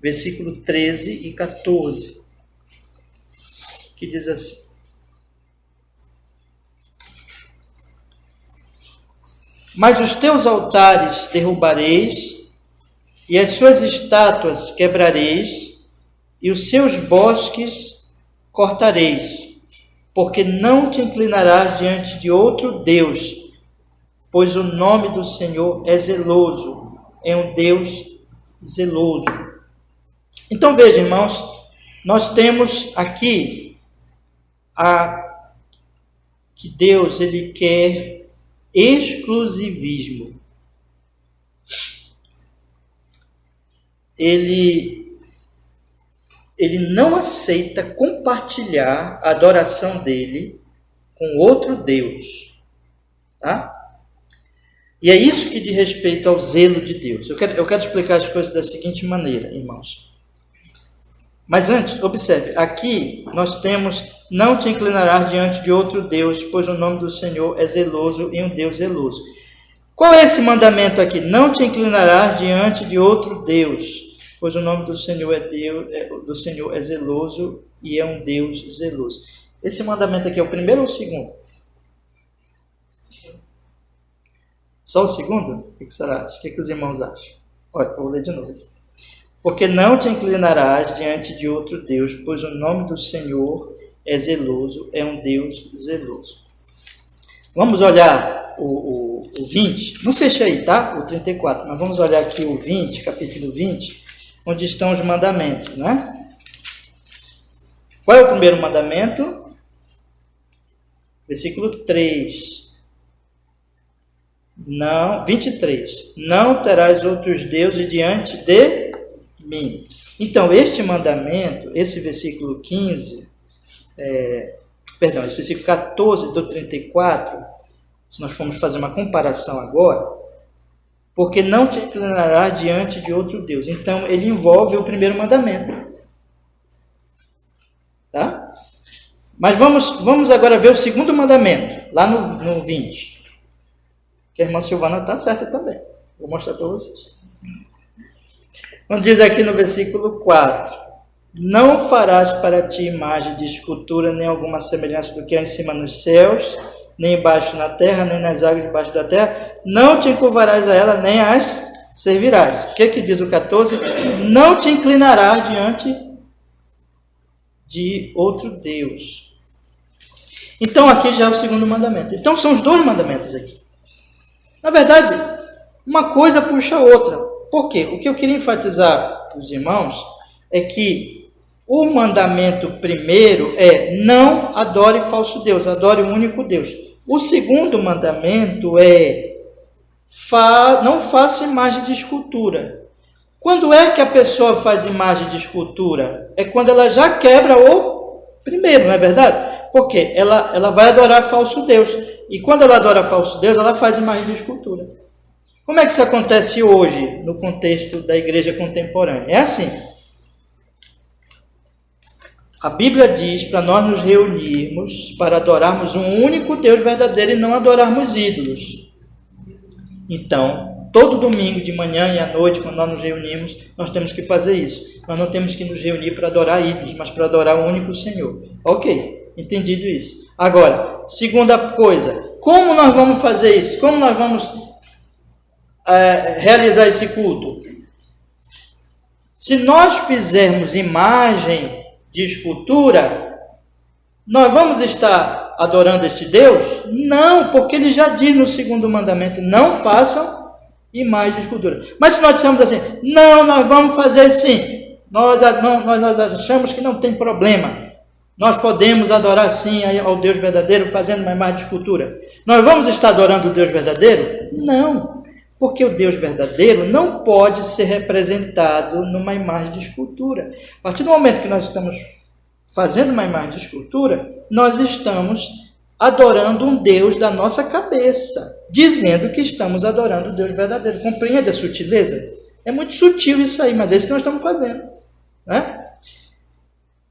Speaker 1: versículo 13 e 14, que diz assim: mas os teus altares derrubareis, e as suas estátuas quebrareis, e os seus bosques cortareis, porque não te inclinarás diante de outro Deus, pois o nome do Senhor é zeloso, é um Deus zeloso. Então veja, irmãos, nós temos aqui que Deus ele quer exclusivismo. Ele não aceita compartilhar a adoração dele com outro Deus, tá? E é isso que diz respeito ao zelo de Deus. Eu quero explicar as coisas da seguinte maneira, irmãos. Mas antes, observe, aqui nós temos: não te inclinarás diante de outro Deus, pois o nome do Senhor é zeloso e um Deus zeloso. Qual é esse mandamento aqui? Não te inclinarás diante de outro Deus, pois o nome do Senhor do Senhor é zeloso e é um Deus zeloso. Esse mandamento aqui é o primeiro ou o segundo? Só o segundo? O que será? O que os irmãos acham? Olha, vou ler de novo. Porque não te inclinarás diante de outro Deus, pois o nome do Senhor é zeloso, é um Deus zeloso. Vamos olhar o 20. Não fechei aí, tá? O 34. Mas vamos olhar aqui o 20, capítulo 20, onde estão os mandamentos, né? Qual é o primeiro mandamento? Versículo 3. 23. Não terás outros deuses diante de mim. Então, este mandamento, esse versículo 15, esse versículo 14 do 34, se nós formos fazer uma comparação agora, porque não te inclinarás diante de outro Deus. Então, ele envolve o primeiro mandamento. Tá? Mas vamos agora ver o segundo mandamento, lá no 20. Que a irmã Silvana está certa também. Vou mostrar para vocês. Quando diz aqui no versículo 4: não farás para ti imagem de escultura, nem alguma semelhança do que há em cima nos céus, nem embaixo na terra, nem nas águas debaixo da terra. Não te encurvarás a ela, nem as servirás. O que diz o 14? Não te inclinarás diante de outro Deus. Então aqui já é o segundo mandamento. Então são os dois mandamentos aqui. Na verdade, uma coisa puxa a outra. Por quê? O que eu queria enfatizar para os irmãos é que o mandamento primeiro é: não adore falso Deus, adore o único Deus. O segundo mandamento é: não faça imagem de escultura. Quando é que a pessoa faz imagem de escultura? É quando ela já quebra o primeiro, não é verdade? Porque ela vai adorar falso Deus. E quando ela adora falso Deus, ela faz imagem de escultura. Como é que isso acontece hoje, no contexto da igreja contemporânea? É assim. A Bíblia diz para nós nos reunirmos para adorarmos um único Deus verdadeiro e não adorarmos ídolos. Então, todo domingo de manhã e à noite, quando nós nos reunimos, nós temos que fazer isso. Nós não temos que nos reunir para adorar ídolos, mas para adorar o único Senhor. Ok, entendido isso. Agora, segunda coisa, como nós vamos fazer isso? Como nós vamos realizar esse culto? Se nós fizermos imagem de escultura, nós vamos estar adorando este Deus? Não, porque ele já diz no segundo mandamento: não façam imagem de escultura. Mas se nós dissermos assim: não, nós vamos fazer sim, nós achamos que não tem problema, nós podemos adorar sim ao Deus verdadeiro fazendo uma imagem de escultura, nós vamos estar adorando o Deus verdadeiro? Não, porque o Deus verdadeiro não pode ser representado numa imagem de escultura. A partir do momento que nós estamos fazendo uma imagem de escultura, nós estamos adorando um Deus da nossa cabeça, dizendo que estamos adorando o Deus verdadeiro. Compreende a sutileza? É muito sutil isso aí, mas é isso que nós estamos fazendo, né?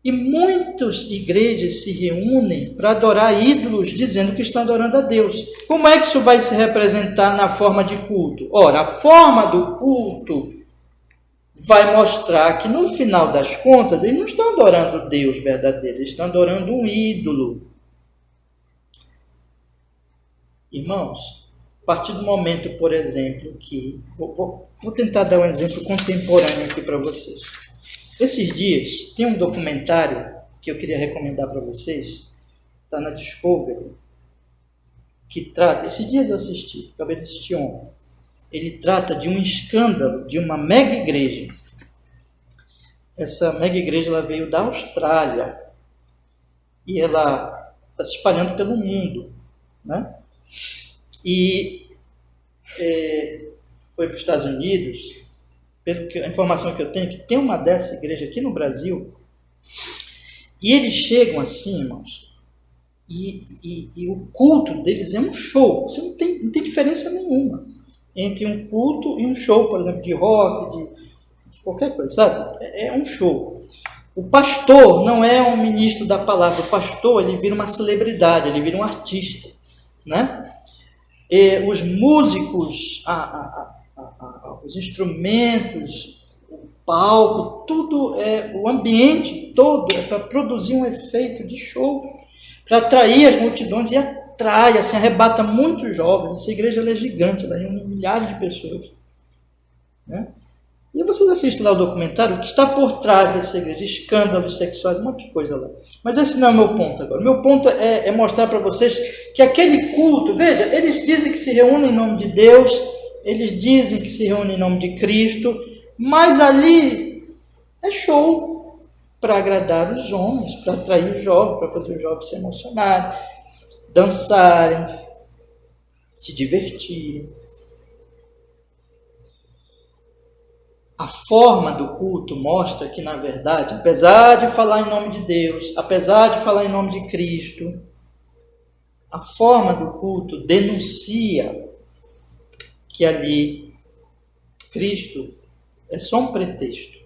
Speaker 1: E muitas igrejas se reúnem para adorar ídolos, dizendo que estão adorando a Deus. Como é que isso vai se representar na forma de culto? Ora, a forma do culto vai mostrar que, no final das contas, eles não estão adorando Deus verdadeiro, eles estão adorando um ídolo. Irmãos, a partir do momento, por exemplo, que... Vou tentar dar um exemplo contemporâneo aqui para vocês. Esses dias, tem um documentário que eu queria recomendar para vocês, está na Discovery, que trata... Esses dias eu assisti, acabei de assistir ontem. Ele trata de um escândalo de uma mega igreja. Essa mega igreja ela veio da Austrália e ela está se espalhando pelo mundo, né? E foi para os Estados Unidos. A informação que eu tenho é que tem uma dessa igreja aqui no Brasil, e eles chegam assim, irmãos, e o culto deles é um show. Você não tem diferença nenhuma entre um culto e um show, por exemplo, de rock, de qualquer coisa, sabe? É um show. O pastor não é um ministro da palavra. O pastor, ele vira uma celebridade, ele vira um artista, né? E os músicos, os instrumentos, o palco, tudo o ambiente todo é para produzir um efeito de show, para atrair as multidões, e atrai, assim, arrebata muitos jovens. Essa igreja ela é gigante, ela reúne milhares de pessoas, né? E vocês assistem lá o documentário, o que está por trás dessa igreja, escândalos sexuais, um monte de coisa lá. Mas esse não é o meu ponto agora. O meu ponto é mostrar para vocês que aquele culto, veja, eles dizem que se reúnem em nome de Deus, eles dizem que se reúnem em nome de Cristo, mas ali é show para agradar os homens, para atrair os jovens, para fazer os jovens se emocionarem, dançarem, se divertirem. A forma do culto mostra que, na verdade, apesar de falar em nome de Deus, apesar de falar em nome de Cristo, a forma do culto denuncia que ali Cristo é só um pretexto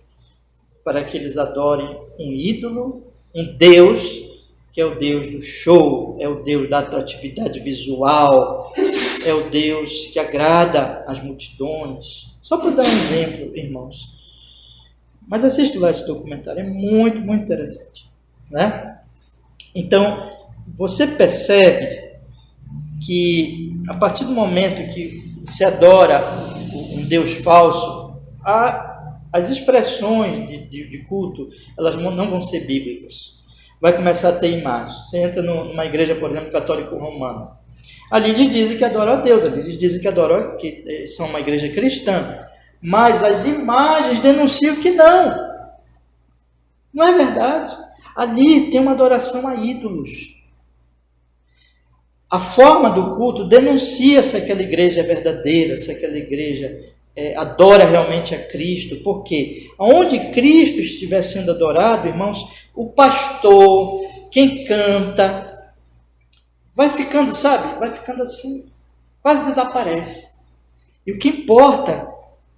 Speaker 1: para que eles adorem um ídolo, um Deus, que é o Deus do show, é o Deus da atratividade visual, é o Deus que agrada as multidões. Só para dar um exemplo, irmãos. Mas assista lá esse documentário, é muito, muito interessante, né? Então, você percebe que a partir do momento que se adora um Deus falso, as expressões de culto, elas não vão ser bíblicas. Vai começar a ter imagens. Você entra numa igreja, por exemplo, católico-romana. Ali eles dizem que adoram a Deus, ali eles dizem que são uma igreja cristã. Mas as imagens denunciam que não. Não é verdade. Ali tem uma adoração a ídolos. A forma do culto denuncia se aquela igreja é verdadeira, se aquela igreja adora realmente a Cristo. Por quê? Onde Cristo estiver sendo adorado, irmãos, o pastor, quem canta, vai ficando, sabe? Vai ficando assim, quase desaparece. E o que importa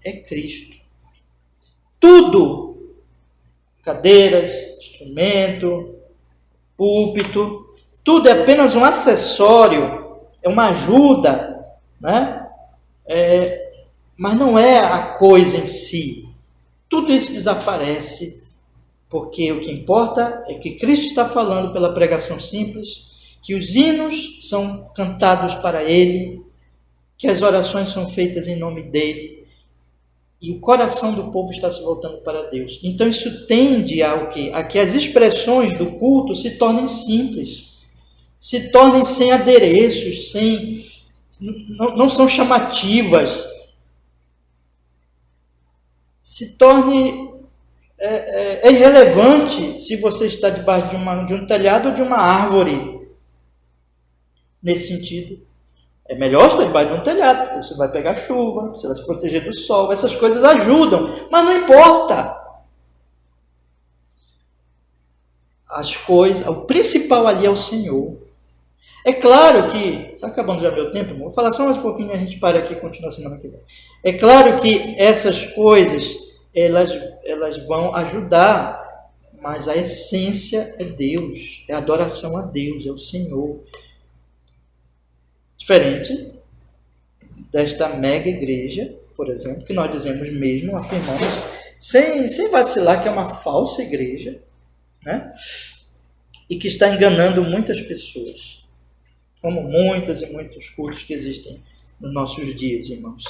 Speaker 1: é Cristo. Tudo, cadeiras, instrumento, púlpito, tudo é apenas um acessório, é uma ajuda, né? Mas não é a coisa em si. Tudo isso desaparece, porque o que importa é que Cristo está falando pela pregação simples, que os hinos são cantados para Ele, que as orações são feitas em nome dEle, e o coração do povo está se voltando para Deus. Então isso tende ao quê? A que as expressões do culto se tornem simples, se tornem sem adereços, não são chamativas, se torne irrelevante se você está debaixo de um telhado ou de uma árvore. Nesse sentido, é melhor estar debaixo de um telhado, porque você vai pegar chuva, você vai se proteger do sol, essas coisas ajudam, mas não importa. As coisas, o principal ali é o Senhor. É claro que, está acabando já meu tempo, vou falar só mais um pouquinho e a gente para aqui e continua semana que vem. É claro que essas coisas, elas vão ajudar, mas a essência é Deus, é a adoração a Deus, é o Senhor. Diferente desta mega igreja, por exemplo, que nós dizemos mesmo, afirmamos, sem vacilar, que é uma falsa igreja, né? E que está enganando muitas pessoas, como muitas e muitos cultos que existem nos nossos dias, irmãos.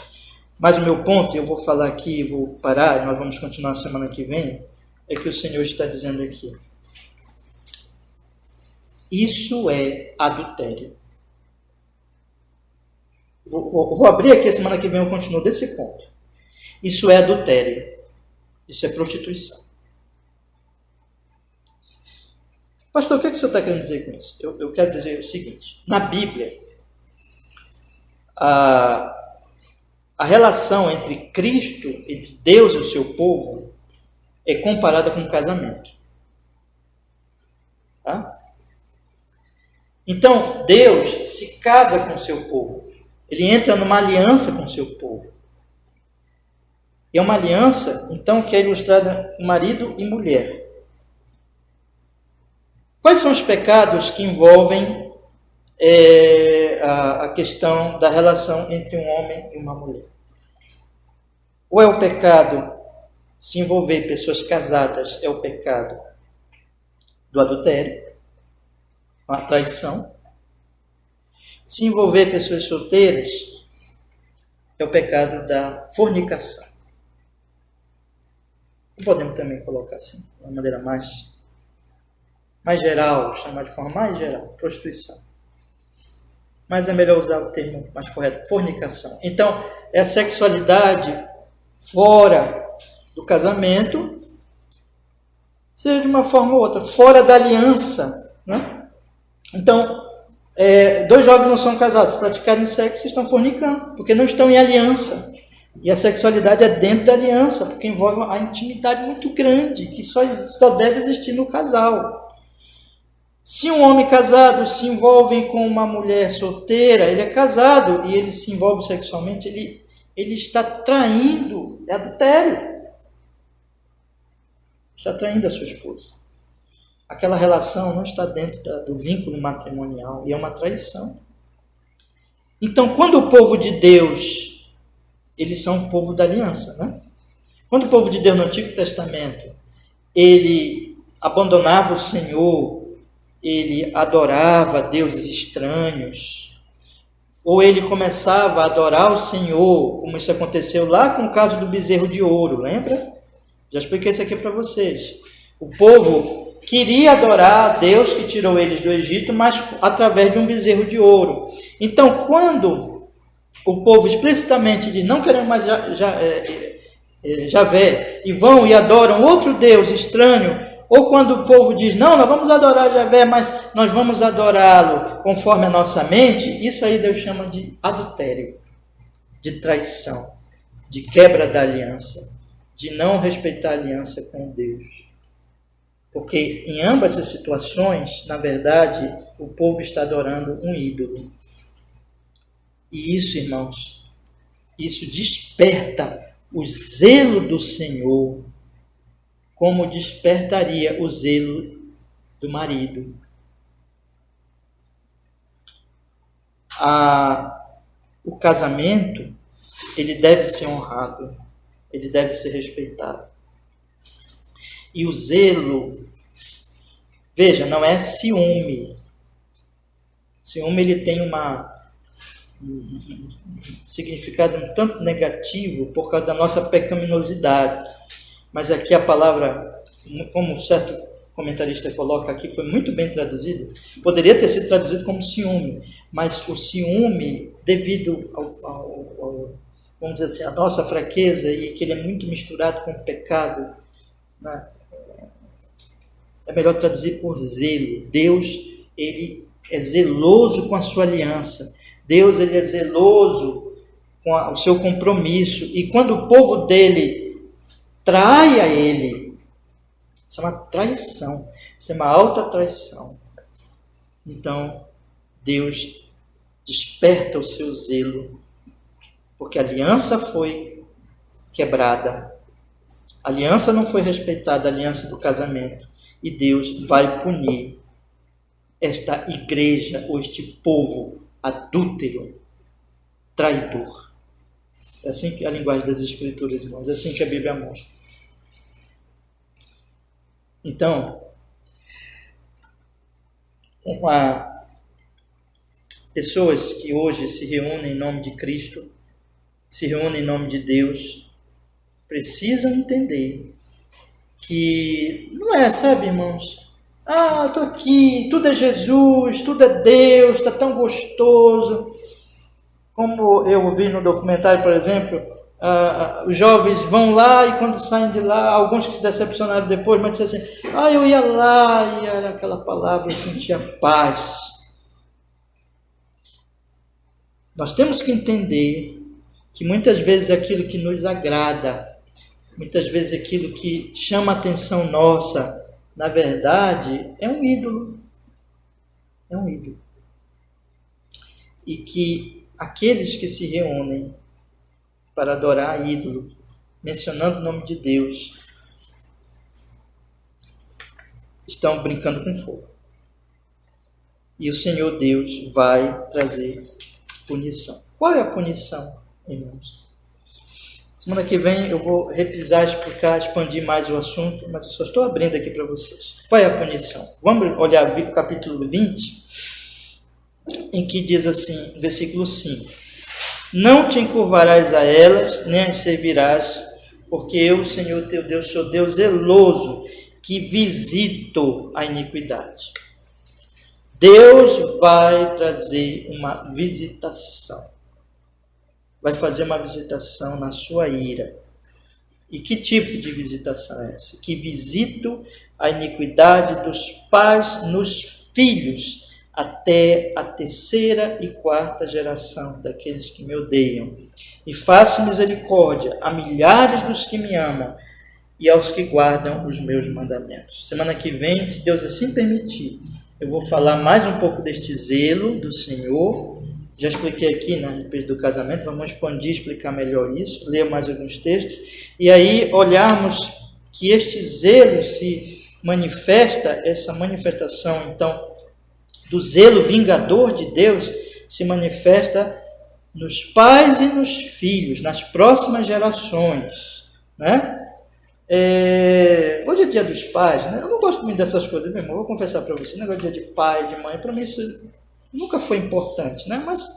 Speaker 1: Mas o meu ponto, eu vou falar aqui, vou parar, nós vamos continuar semana que vem, é que o Senhor está dizendo aqui. Isso é adultério. Vou abrir aqui, a semana que vem eu continuo desse ponto. Isso é adultério. Isso é prostituição. Pastor, o que o senhor está querendo dizer com isso? Eu quero dizer o seguinte. Na Bíblia, a relação entre Cristo, entre Deus e o seu povo, é comparada com um casamento. Tá? Então, Deus se casa com o seu povo. Ele entra numa aliança com o seu povo. E é uma aliança, então, que é ilustrada com marido e mulher. Quais são os pecados que envolvem a questão da relação entre um homem e uma mulher? Ou é o pecado, se envolver pessoas casadas, é o pecado do adultério, a traição. Se envolver pessoas solteiras, é o pecado da fornicação. Podemos também colocar assim, de uma maneira mais geral, chamar de forma mais geral, prostituição. Mas é melhor usar o termo mais correto, fornicação. Então, é a sexualidade fora do casamento, seja de uma forma ou outra, fora da aliança, né? Então, dois jovens não são casados, se praticarem sexo, estão fornicando, porque não estão em aliança. E a sexualidade é dentro da aliança, porque envolve a intimidade muito grande, que só deve existir no casal. Se um homem casado se envolve com uma mulher solteira, ele é casado e ele se envolve sexualmente, ele está traindo, é adultério. Está traindo a sua esposa. Aquela relação não está dentro do vínculo matrimonial e é uma traição. Então, quando o povo de Deus, eles são um povo da aliança, né? Quando o povo de Deus no Antigo Testamento, ele abandonava o Senhor, ele adorava deuses estranhos, ou ele começava a adorar o Senhor, como isso aconteceu lá com o caso do bezerro de ouro, lembra? Já expliquei isso aqui para vocês. O povo queria adorar a Deus que tirou eles do Egito, mas através de um bezerro de ouro. Então, quando o povo explicitamente diz, não queremos mais Javé, e vão e adoram outro Deus estranho, ou quando o povo diz, não, nós vamos adorar Javé, mas nós vamos adorá-lo conforme a nossa mente, isso aí Deus chama de adultério, de traição, de quebra da aliança, de não respeitar a aliança com Deus. Porque em ambas as situações, na verdade, o povo está adorando um ídolo. E isso, irmãos, isso desperta o zelo do Senhor, como despertaria o zelo do marido. O casamento, ele deve ser honrado, ele deve ser respeitado. E o zelo, veja, não é ciúme. Ciúme, ele tem um significado um tanto negativo por causa da nossa pecaminosidade. Mas aqui a palavra, como um certo comentarista coloca aqui, foi muito bem traduzido. Poderia ter sido traduzido como ciúme, mas o ciúme, devido vamos dizer assim, a nossa fraqueza e que ele é muito misturado com o pecado, né? É melhor traduzir por zelo. Deus, ele é zeloso com a sua aliança. Deus, ele é zeloso com o seu compromisso. E quando o povo dele trai a ele, isso é uma traição, isso é uma alta traição. Então, Deus desperta o seu zelo, porque a aliança foi quebrada. A aliança não foi respeitada, a aliança do casamento. E Deus vai punir esta igreja, ou este povo adúltero, traidor. É assim que é a linguagem das Escrituras, irmãos, é assim que a Bíblia mostra. Então, pessoas que hoje se reúnem em nome de Cristo, se reúnem em nome de Deus, precisam entender que não é, sabe, irmãos? Estou aqui, tudo é Jesus, tudo é Deus, está tão gostoso. Como eu vi no documentário, por exemplo, os jovens vão lá e quando saem de lá, alguns que se decepcionaram depois, mas disseram assim, eu ia lá e era aquela palavra, eu sentia paz. Nós temos que entender que muitas vezes aquilo que nos agrada, muitas vezes aquilo que chama a atenção nossa, na verdade, é um ídolo. É um ídolo. E que aqueles que se reúnem para adorar ídolo, mencionando o nome de Deus, estão brincando com fogo. E o Senhor Deus vai trazer punição. Qual é a punição, irmãos? Semana que vem eu vou repisar, explicar, expandir mais o assunto, mas eu só estou abrindo aqui para vocês. Qual é a punição? Vamos olhar o capítulo 20, em que diz assim, versículo 5. Não te encurvarás a elas, nem as servirás, porque eu, Senhor teu Deus, sou Deus zeloso, que visito a iniquidade. Deus vai trazer uma visitação. Vai fazer uma visitação na sua ira. E que tipo de visitação é essa? Que visito a iniquidade dos pais nos filhos, até a 3ª e 4ª geração daqueles que me odeiam. E faço misericórdia a milhares dos que me amam e aos que guardam os meus mandamentos. Semana que vem, se Deus assim permitir, eu vou falar mais um pouco deste zelo do Senhor. Já expliquei aqui na respeito do casamento, vamos expandir, explicar melhor isso, ler mais alguns textos, e aí olharmos que este zelo se manifesta, essa manifestação, então, do zelo vingador de Deus, se manifesta nos pais e nos filhos, nas próximas gerações, né? Hoje é dia dos pais, né? Eu não gosto muito dessas coisas, meu irmão, vou confessar para você, o negócio de dia de pai, de mãe, para mim isso nunca foi importante, né? Mas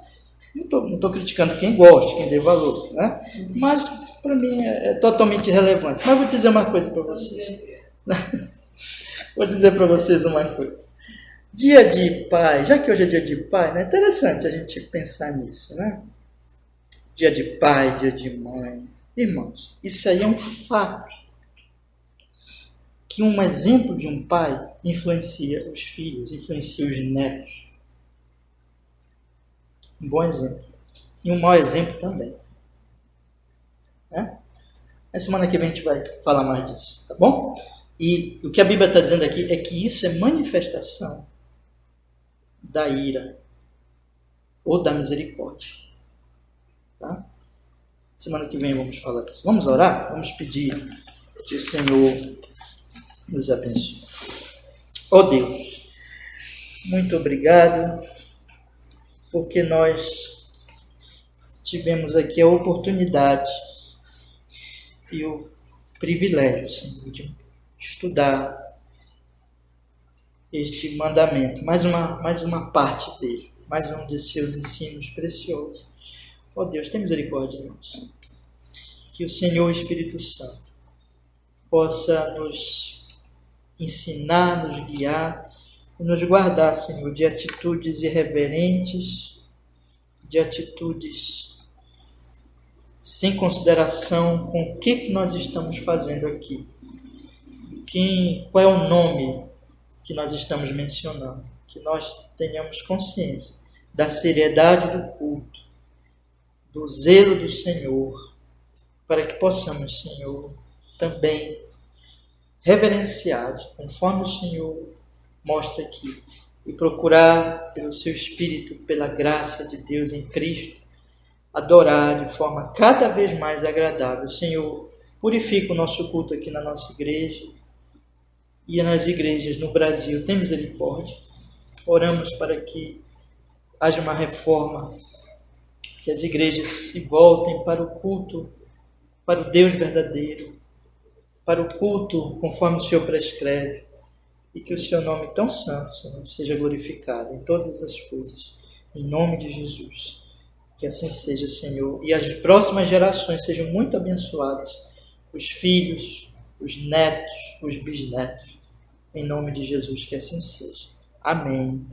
Speaker 1: Não tô criticando quem gosta, quem dê valor, né? Mas para mim é totalmente irrelevante. Mas vou dizer uma coisa para vocês. Vou dizer para vocês uma coisa. Dia de pai, já que hoje é dia de pai, né? É interessante a gente pensar nisso, né? Dia de pai, dia de mãe. Irmãos, isso aí é um fato. Que um exemplo de um pai influencia os filhos, influencia os netos. Um bom exemplo. E um mau exemplo também. Né? Na semana que vem a gente vai falar mais disso, tá bom? E o que a Bíblia está dizendo aqui é que isso é manifestação da ira ou da misericórdia. Tá? Semana que vem vamos falar disso. Vamos orar? Vamos pedir que o Senhor nos abençoe. Ó Deus, muito obrigado, porque nós tivemos aqui a oportunidade e o privilégio, Senhor, de estudar este mandamento, mais uma parte dele, mais um de seus ensinos preciosos. Ó Deus, tem misericórdia de nós. Que o Senhor, o Espírito Santo, possa nos ensinar, nos guiar e nos guardar, Senhor, de atitudes irreverentes, de atitudes sem consideração com o que nós estamos fazendo aqui. Qual é o nome que nós estamos mencionando? Que nós tenhamos consciência da seriedade do culto, do zelo do Senhor, para que possamos, Senhor, também reverenciar, conforme o Senhor mostra aqui, e procurar pelo seu Espírito, pela graça de Deus em Cristo, adorar de forma cada vez mais agradável. Senhor, purifica o nosso culto aqui na nossa igreja e nas igrejas no Brasil. Tem misericórdia. Oramos para que haja uma reforma, que as igrejas se voltem para o culto, para o Deus verdadeiro, para o culto conforme o Senhor prescreve, e que o seu nome tão santo, Senhor, seja glorificado em todas as coisas, em nome de Jesus. Que assim seja, Senhor, e as próximas gerações sejam muito abençoadas, os filhos, os netos, os bisnetos, em nome de Jesus, que assim seja. Amém.